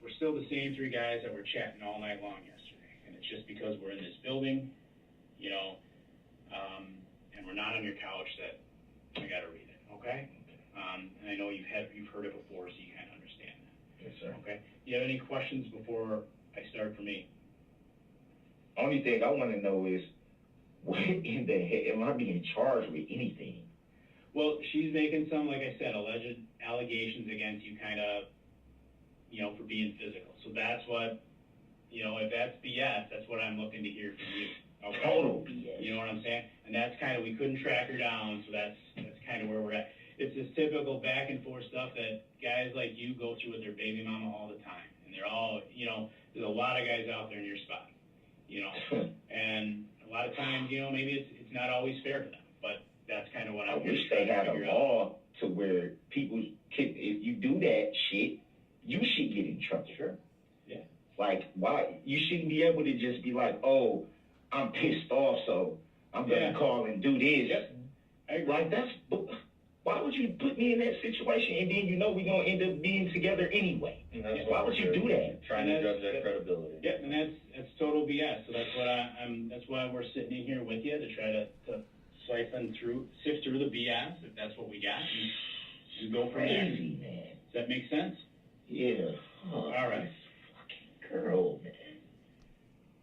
we're still the same three guys that were chatting all night long yesterday. And it's just because we're in this building, you know, and we're not on your couch that I got to read it. Okay? And I know you've heard it before, so you kind of understand that. Yes, sir. Okay. Do you have any questions before I start for me? Only thing I want to know is, what in the heck am I being charged with anything? Well, she's making some, like I said, alleged allegations against you, kind of, you know, for being physical. So that's what, you know, if that's BS, that's what I'm looking to hear from you. Okay? Total BS. You know what I'm saying? And that's kind of, we couldn't track her down, so that's kind of where we're at. It's this typical back and forth stuff that guys like you go through with their baby mama all the time. And they're all, you know, there's a lot of guys out there in your spot, you know, and a lot of times, you know, maybe it's not always fair to them, but that's kind of what I wish they had a law to where people can, if you do that shit, you should get in trouble. Sure. Yeah. Like, why? You shouldn't be able to just be like, "Oh, I'm pissed off, so I'm going to call and do this." Yep. I agree. Like, why would you put me in that situation and then you know we're going to end up being together anyway? Why would you do that? Trying to judge that credibility. Yeah, and that's total BS. So that's what that's why we're sitting in here with you, to try to sift through the BS, if that's what we got, and go from there. Crazy, man. Does that make sense? Yeah. Oh, all right. Fucking girl, man.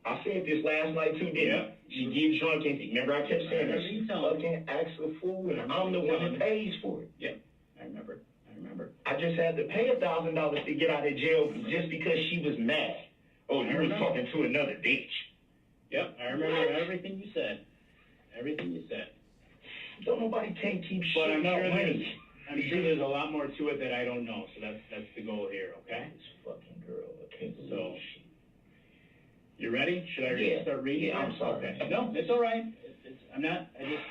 I said this last night too, didn't I? She gets drunk and remember I kept saying that she fucking acts a fool and I'm the one that pays for it. Yep, I remember. I just had to pay $1,000 to get out of jail just because she was mad. Oh, you were talking to another bitch. Yep, I remember everything you said. Don't nobody can't keep But shit about money. I'm sure there's a lot more to it that I don't know, so that's the goal here, okay? This fucking girl, I can't believe So, shit. You ready? Should I start reading? Yeah, I'm sorry. Okay. No, it's all right. I'm not. I just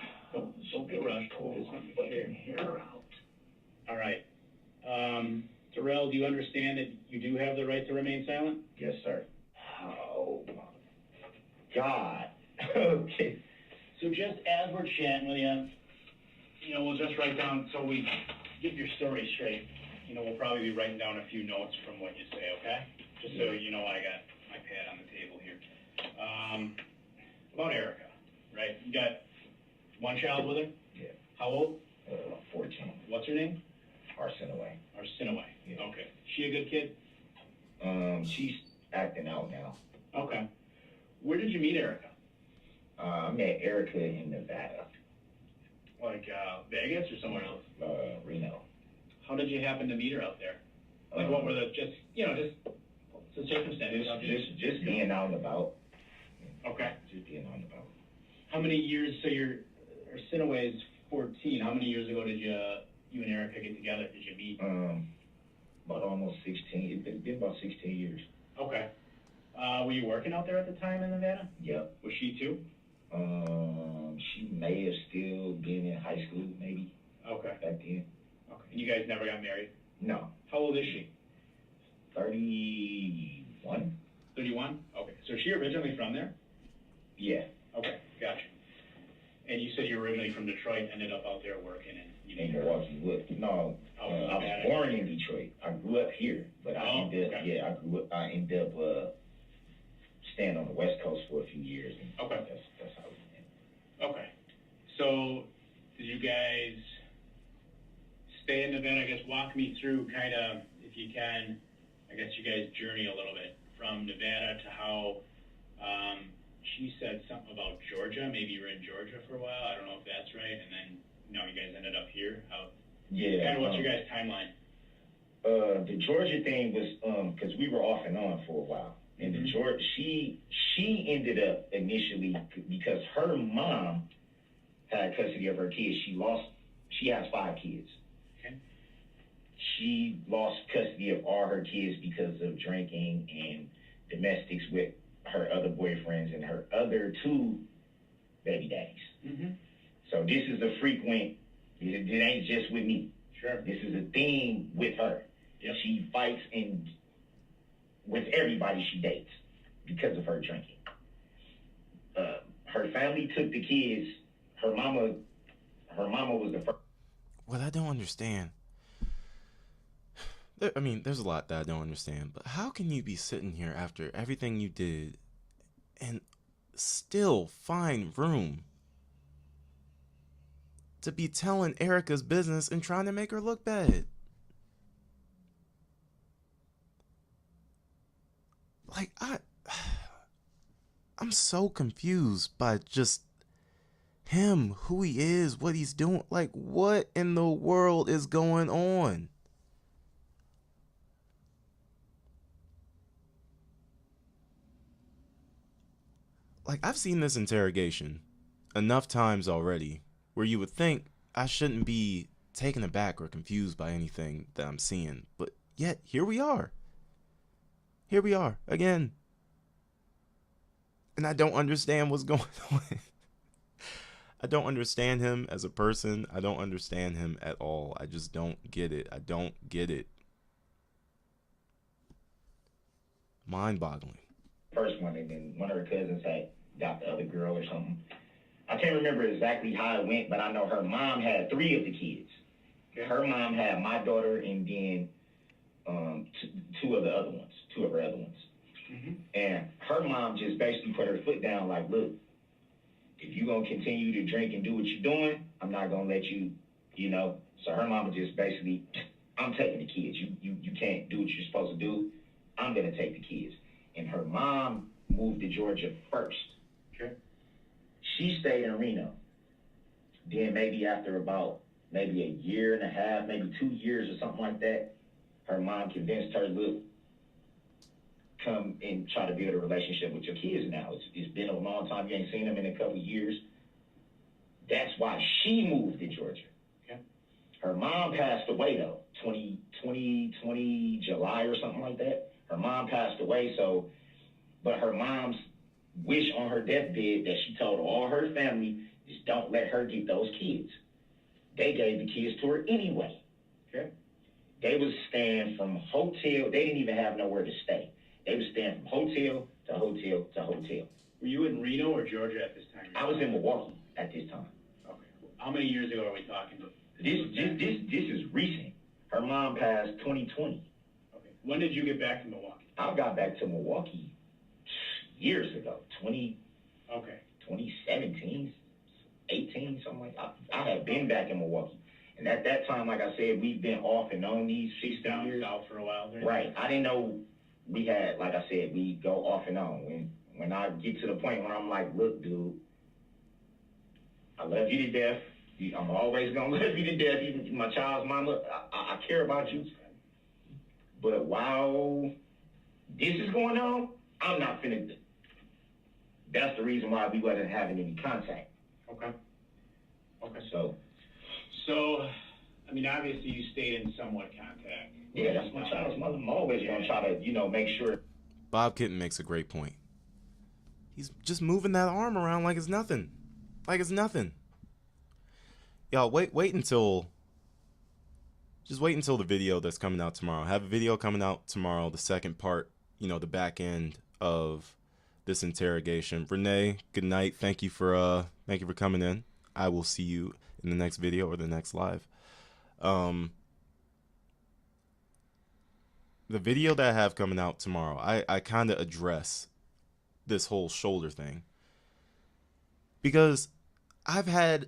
don't get rushed. Fucking hair out. All right. Darrell, do you understand that you do have the right to remain silent? Yes, sir. Oh my God. Okay. So just as we're chatting with you, you know, we'll just write down, so we get your story straight. You know, we'll probably be writing down a few notes from what you say, okay? Just so you know, I got my pad on the table here. About Erica, right? You got one child with her? Yeah. How old? 14. What's her name? Arsenaway. Yeah. Okay. She a good kid? She's acting out now. Okay. Where did you meet Erica? I met Erica in Nevada. Like Vegas or somewhere else? Reno. How did you happen to meet her out there? Like what were the, just the circumstances? Just being out and about. Okay. Just being on the boat. How many years, so or Sinaway is 14, how many years ago did you and Erica get together? Did you meet? About almost 16. It's been about 16 years. Okay. Were you working out there at the time in Nevada? Yep. Was she too? She may have still been in high school, maybe. Okay. Back then. Okay. And you guys never got married? No. How old is she? 31. 31? Okay. So is she originally from there? Yeah. Okay, gotcha. And you said you were originally from Detroit, ended up out there working in In Milwaukee Wood. No, I was born in Detroit. I grew up here, but I ended up staying on the West Coast for a few years. And Okay. That's how we met. Okay. So, did you guys stay in Nevada? I guess walk me through kind of, if you can, I guess you guys journey a little bit from Nevada to how, she said something about Georgia. Maybe you were in Georgia for a while. I don't know if that's right. And then, you guys ended up here. Yeah. Kind of what's your guys' timeline? The Georgia thing was, cause we were off and on for a while. And the Georgia, she ended up initially, because her mom had custody of her kids. She has 5 kids. Okay. She lost custody of all her kids because of drinking and domestics with her other boyfriends and her other 2 baby daddies. Mm-hmm. So this is a frequent, it ain't just with me. Sure. This is a theme with her. Yep. She fights with everybody she dates because of her drinking. Her family took the kids. Her mama was the first. What I don't understand, there's a lot that I don't understand, but how can you be sitting here after everything you did and still find room to be telling Erica's business and trying to make her look bad? Like, I'm so confused by just him, who he is, what he's doing. Like, what in the world is going on? Like, I've seen this interrogation enough times already where you would think I shouldn't be taken aback or confused by anything that I'm seeing. But yet, here we are. Here we are, again. And I don't understand what's going on. I don't understand him as a person. I don't understand him at all. I just don't get it. I don't get it. Mind-boggling. First one, and then one of her cousins had got the other girl or something. I can't remember exactly how it went, but I know her mom had 3 of the kids. Her mom had my daughter and then 2 of her other ones. Mm-hmm. And her mom just basically put her foot down like, look, if you're going to continue to drink and do what you're doing, I'm not going to let you, So her mama just basically, I'm taking the kids. You can't do what you're supposed to do. I'm going to take the kids. And her mom moved to Georgia first. Okay. She stayed in Reno. Then maybe after about maybe a year and a half, maybe 2 years or something like that, her mom convinced her, look, come and try to build a relationship with your kids now. It's been a long time. You ain't seen them in a couple of years. That's why she moved to Georgia. Okay. Her mom passed away, though, 2020 July or something like that. Her mom passed away, but her mom's wish on her deathbed that she told all her family is don't let her get those kids. They gave the kids to her anyway. Okay. They was staying from hotel. They didn't even have nowhere to stay. They was staying from hotel to hotel to hotel. Were you in Reno or Georgia at this time? I was in Milwaukee at this time. Okay. How many years ago are we talking? This is recent. Her mom passed 2020. Okay. When did you get back to Milwaukee? I got back to Milwaukee years ago, 2017, 18, something like that. I had been back in Milwaukee. And at that time, like I said, we've been off and on these 6 years. South for a while there? Right. I didn't know we had, like I said, we go off and on. When I get to the point where I'm like, look, dude, I love you to death. I'm always going to love you to death. Even my child's mama, I care about you. But while this is going on, I'm not finna that's the reason why we wasn't having any contact. Okay. Okay. So, I mean, obviously you stayed in somewhat contact. yeah, that's my child's mother. I'm always going to try to, you know, make sure. Bob Kitten makes a great point. He's just moving that arm around like it's nothing. Like it's nothing. Y'all, wait until... Just wait until the video that's coming out tomorrow. I have a video coming out tomorrow, the second part, you know, the back end of this interrogation. Renee, good night. Thank you for coming in. I will see you in the next video or the next live. The video that I have coming out tomorrow, I kind of address this whole shoulder thing. Because I've had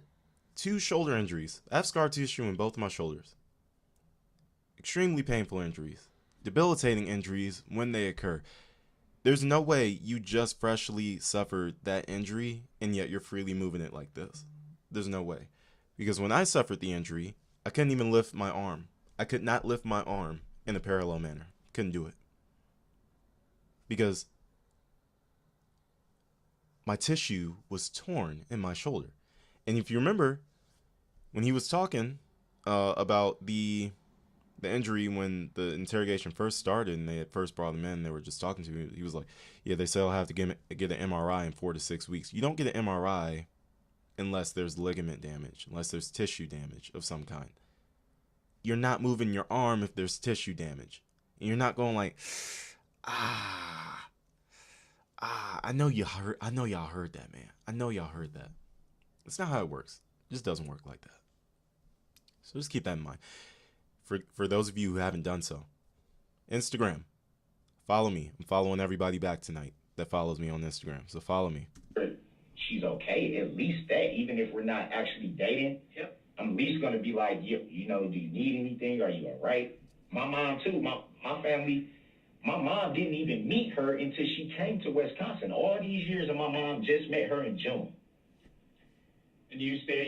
2 shoulder injuries. I have scar tissue in both of my shoulders. Extremely painful injuries. Debilitating injuries when they occur. There's no way you just freshly suffered that injury and yet you're freely moving it like this. There's no way. Because when I suffered the injury, I couldn't even lift my arm. I could not lift my arm in a parallel manner. Couldn't do it. Because my tissue was torn in my shoulder. And if you remember, when he was talking about the injury when the interrogation first started and they had first brought him in, they were just talking to him. He was like, yeah, they say I'll have to get an MRI in 4 to 6 weeks. You don't get an MRI unless there's ligament damage, unless there's tissue damage of some kind. You're not moving your arm if there's tissue damage. And you're not going like, I know y'all heard that, man. I know y'all heard that. That's not how it works. It just doesn't work like that. So just keep that in mind. For those of you who haven't done so, Instagram, follow me. I'm following everybody back tonight that follows me on Instagram. So follow me. She's okay, at least that, even if we're not actually dating. Yep. I'm at least going to be like, you know, do you need anything? Are you all right? My mom, too, my family, my mom didn't even meet her until she came to Wisconsin. All these years, and my mom just met her in June. And you stay at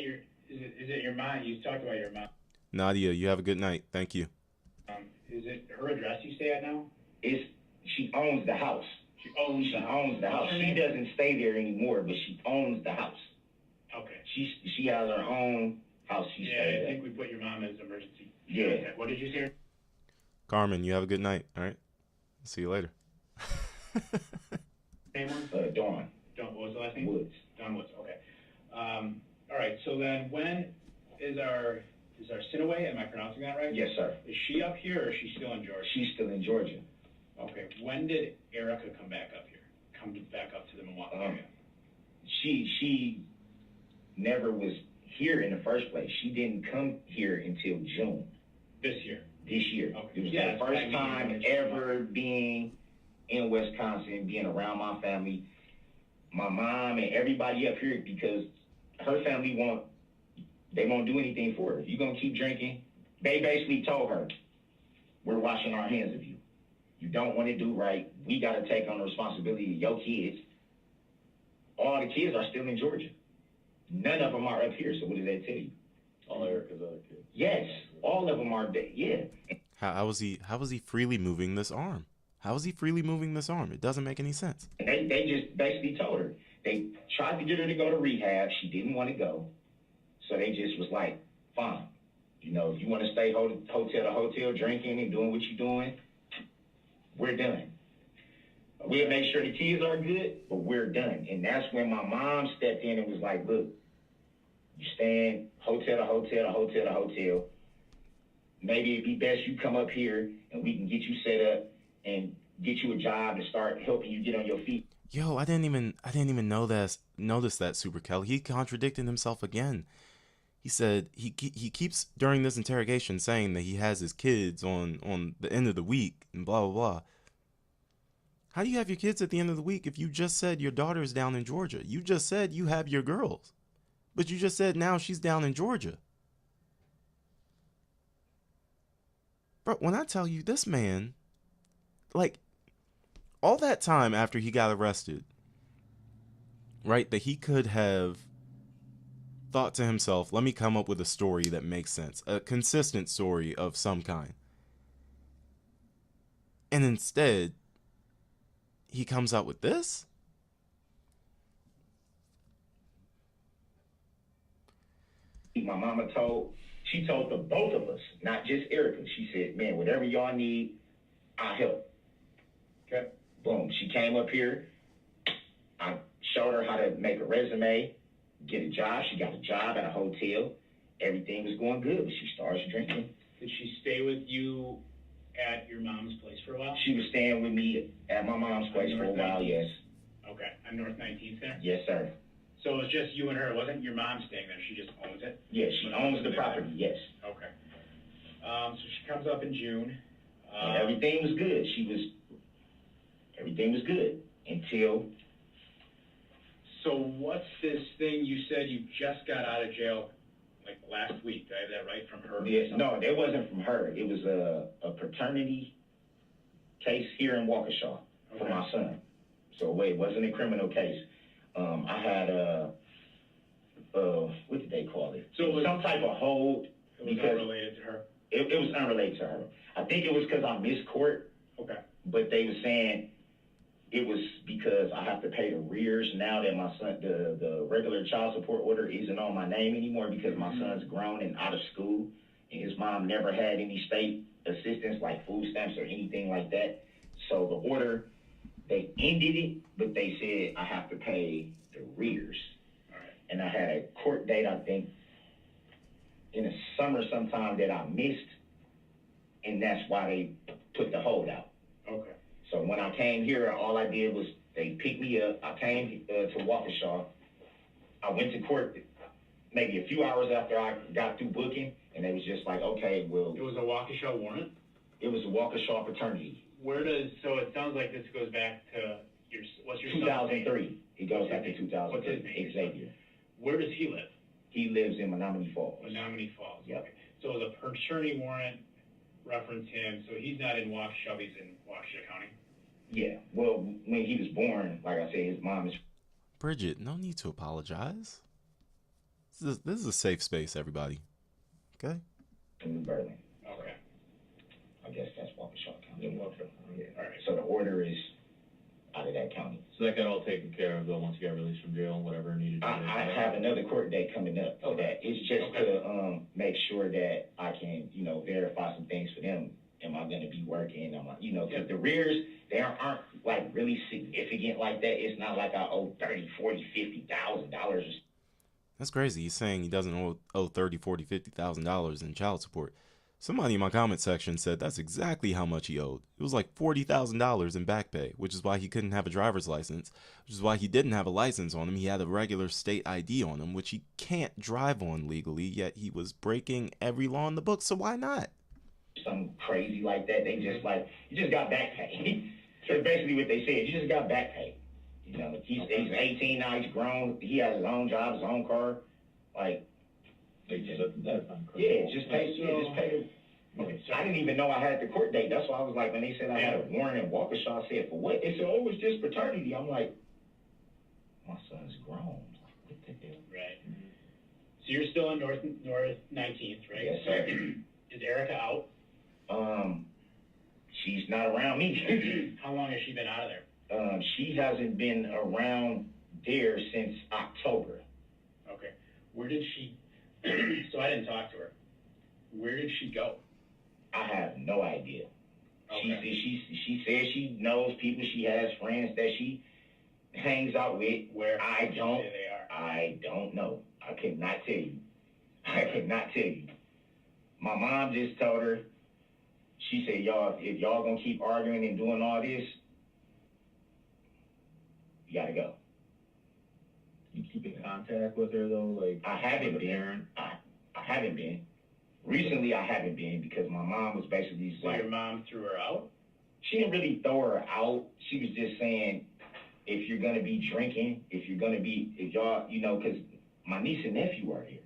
is it your mom? You talked about your mom. Nadia, you have a good night. Thank you. Is it her address you stay at now? She owns the house. She owns the house. She doesn't stay there anymore, but she owns the house. Okay. She has her own house she stays at. I think we put your mom as emergency. Yeah. What did you say? Carmen, you have a good night. All right. See you later. Name one? Dawn. What was the last name? Woods. Dawn Woods. Okay. All right. So then, when is our Sinaway? Am I pronouncing that right? Yes, sir. Is she up here, or is she still in Georgia? She's still in Georgia. Okay. When did Erica come back up here? Come back up to the Milwaukee area? She never was here in the first place. She didn't come here until June. This year. Okay. It was the first time ever being in Wisconsin, being around my family, my mom, and everybody up here, because her family won't do anything for her. You're going to keep drinking. They basically told her, we're washing our hands of you. You don't want to do right. We got to take on the responsibility of your kids. All the kids are still in Georgia. None of them are up here. So what does that tell you? All Erica's other kids. Yes, all of them are dead. Yeah. How was he freely moving this arm? How is he freely moving this arm? It doesn't make any sense. They just basically told her. They tried to get her to go to rehab. She didn't want to go. So they just was like, fine. You know, if you want to stay hotel to hotel drinking and doing what you're doing, we're done. We'll make sure the kids are good, but we're done. And that's when my mom stepped in and was like, look, you staying hotel to hotel to hotel to hotel. Maybe it'd be best you come up here and we can get you set up and get you a job and start helping you get on your feet. Yo, I didn't even notice that, Super Kelly. He contradicted himself again. He said he keeps during this interrogation saying that he has his kids on the end of the week and blah blah blah. How do you have your kids at the end of the week if you just said your daughter is down in Georgia? You just said you have your girls, but you just said now she's down in Georgia. Bro, when I tell you this man, like, all that time after he got arrested, right, that he could have thought to himself, let me come up with a story that makes sense, a consistent story of some kind. And instead, he comes out with this? My mama she told the both of us, not just Erica. She said, man, whatever y'all need, I'll help. Okay. Boom. She came up here. I showed her how to make a resume, get a job. She got a job at a hotel. Everything was going good, but she started drinking. Did she stay with you at your mom's place for a while? She was staying with me at my mom's place for a while, yes. Okay. On North 19th there? Yes, sir. So it was just you and her. It wasn't your mom staying there. She just owns it? Yes, she owns the property, yes. Okay. So she comes up in June. And everything was good. Everything was good until. So what's this thing you said you just got out of jail like last week? Did I have that right from her? Yes, no, that wasn't from her. It was a paternity case here in Waukesha for my son. So wait, it wasn't a criminal case. I had what did they call it? So it was some type of hold. It was unrelated to her? It was unrelated to her. I think it was because I missed court. Okay. But they were saying it was because I have to pay the rears now that my son, the regular child support order isn't on my name anymore because my son's grown and out of school, and his mom never had any state assistance like food stamps or anything like that. So the order, they ended it, but they said I have to pay the rears. All right. And I had a court date, I think, in the summer sometime that I missed, and that's why they put the hold out. Okay. So when I came here, all I did was they picked me up. I came to Waukesha. I went to court maybe a few hours after I got through booking, and they was just like, okay, well. It was a Waukesha warrant? It was a Waukesha paternity. So it sounds like this goes back to what's your 2003. He goes back to 2003. What's his name? Xavier. Where does he live? He lives in Menominee Falls. Menominee Falls. Yep. Okay. So the paternity warrant referenced him, so he's not in Waukesha, he's in Waukesha County? Yeah. Well, when he was born, like I said, his mom is... Bridget, no need to apologize. This is a safe space, everybody. Okay? From New Berlin. Okay. I guess that's Waukesha County. Yeah. All right. So the order is out of that county. So that got all taken care of though once you got released from jail and whatever needed to be I have another court date coming up for that. It's just to make sure that I can, verify some things for them. Am I going to be working? Because the rears, they aren't like really significant like that. It's not like I owe $30,000, $40,000, $50,000. That's crazy. He's saying he doesn't owe $30,000, $40,000, $50,000 in child support. Somebody in my comment section said that's exactly how much he owed. It was like $40,000 in back pay, which is why he couldn't have a driver's license, which is why he didn't have a license on him. He had a regular state ID on him, which he can't drive on legally, yet he was breaking every law in the book, so why not? Something crazy like that. They just you just got back pay. That's basically what they said. You just got back pay. He's 18 now, he's grown, he has his own job, his own car. Like, just pay. Okay, so I didn't even know I had the court date. That's why I was like, when they said I had a warrant in Waukesha, I said, for what? They said, oh, it's just paternity. I'm like, my son's grown. Like, what the hell? Right. So you're still on North 19th, right? Yes, sir. Is Erica out? She's not around me. How long has she been out of there? She hasn't been around there since October. Okay. Where did she, so I didn't talk to her. Where did she go? I have no idea. Okay. She says she knows people. She has friends that she hangs out with. Where I don't. Say they are? I don't know. I could not tell you. I could not tell you. My mom just told her. She said, if y'all gonna keep arguing and doing all this, you gotta go. You keep in contact with her though, like I haven't been. I haven't been. Recently, I haven't been because my mom was basically So your mom threw her out? She didn't really throw her out. She was just saying, if you're going to be drinking, if y'all, because my niece and nephew are here.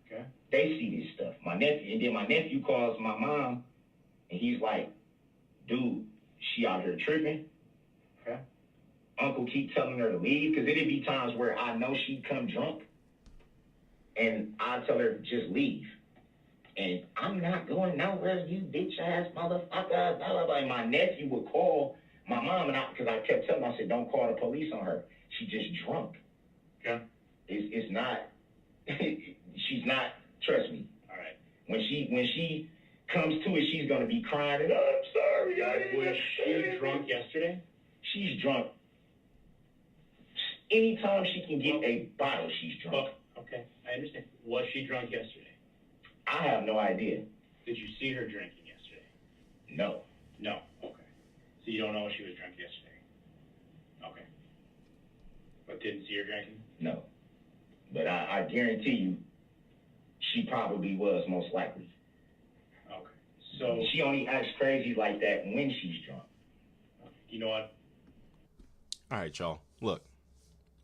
Okay. They see this stuff. My nephew calls my mom, and he's like, dude, she out here tripping. Okay. Uncle keep telling her to leave, because it'd be times where I know she'd come drunk, and I'd tell her, just leave. And I'm not going nowhere, you bitch ass motherfucker, blah, blah, blah. And my nephew would call my mom, because I kept telling her, I said, don't call the police on her. She just drunk. Okay. It's not, she's not Trust me. All right. When she comes to it, she's gonna be crying and I'm sorry. Was she drunk yesterday? She's drunk. Anytime she can get a bottle, she's drunk. Okay, I understand. Was she drunk yesterday? I have no idea. Did you see her drinking yesterday? No. No. Okay. So you don't know if she was drunk yesterday? Okay. But didn't see her drinking? No. But I guarantee you, she probably was most likely. Okay. So she only acts crazy like that when she's drunk. You know what? All right, y'all. Look,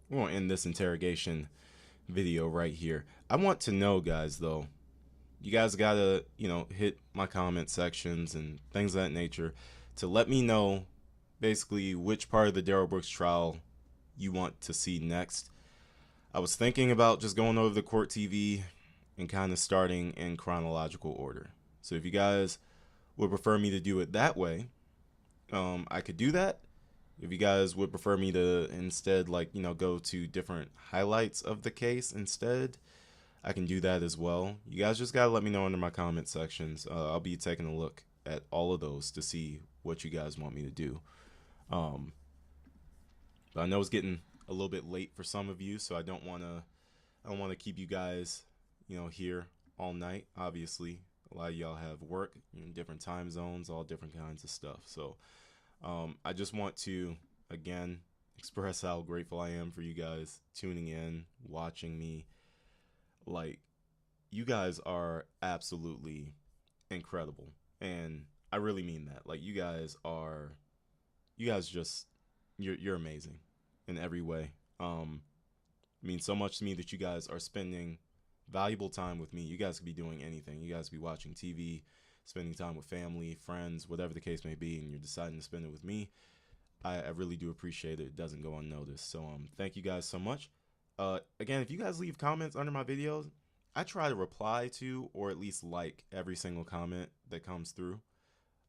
we're going to end this interrogation video right here. I want to know, guys, though, you guys got to, hit my comment sections and things of that nature to let me know basically which part of the Darrell Brooks trial you want to see next. I was thinking about just going over the court TV and kind of starting in chronological order. So if you guys would prefer me to do it that way, I could do that. If you guys would prefer me to instead, go to different highlights of the case instead, I can do that as well. You guys just got to let me know under my comment sections. I'll be taking a look at all of those to see what you guys want me to do. But I know it's getting a little bit late for some of you, so I don't want to keep you guys, here all night. Obviously, a lot of y'all have work in different time zones, all different kinds of stuff. So I just want to, again, express how grateful I am for you guys tuning in, watching me. Like, you guys are absolutely incredible. And I really mean that. Like, you guys just, you're amazing in every way. It means so much to me that you guys are spending valuable time with me. You guys could be doing anything. You guys could be watching TV, spending time with family, friends, whatever the case may be, and you're deciding to spend it with me. I really do appreciate it. It doesn't go unnoticed. So thank you guys so much. Again, if you guys leave comments under my videos, I try to reply to or at least like every single comment that comes through.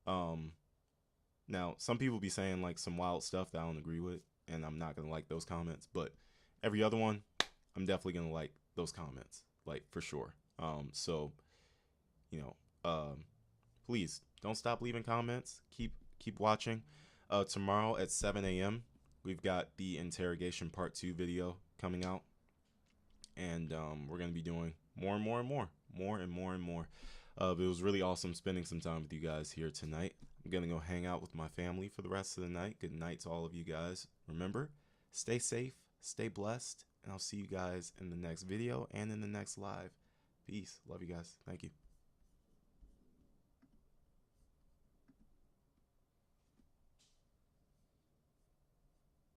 Now, some people be saying like some wild stuff that I don't agree with, and I'm not going to like those comments, but every other one, I'm definitely going to like those comments, like for sure. So, please don't stop leaving comments. Keep watching. Tomorrow at 7 a.m. we've got the interrogation part 2 video coming out, and we're going to be doing more and more and more. But it was really awesome spending some time with you guys here tonight. I'm going to go hang out with my family for the rest of the night. Good night to all of you guys. Remember, stay safe, stay blessed, and I'll see you guys in the next video and in the next live. Peace. Love you guys. Thank you.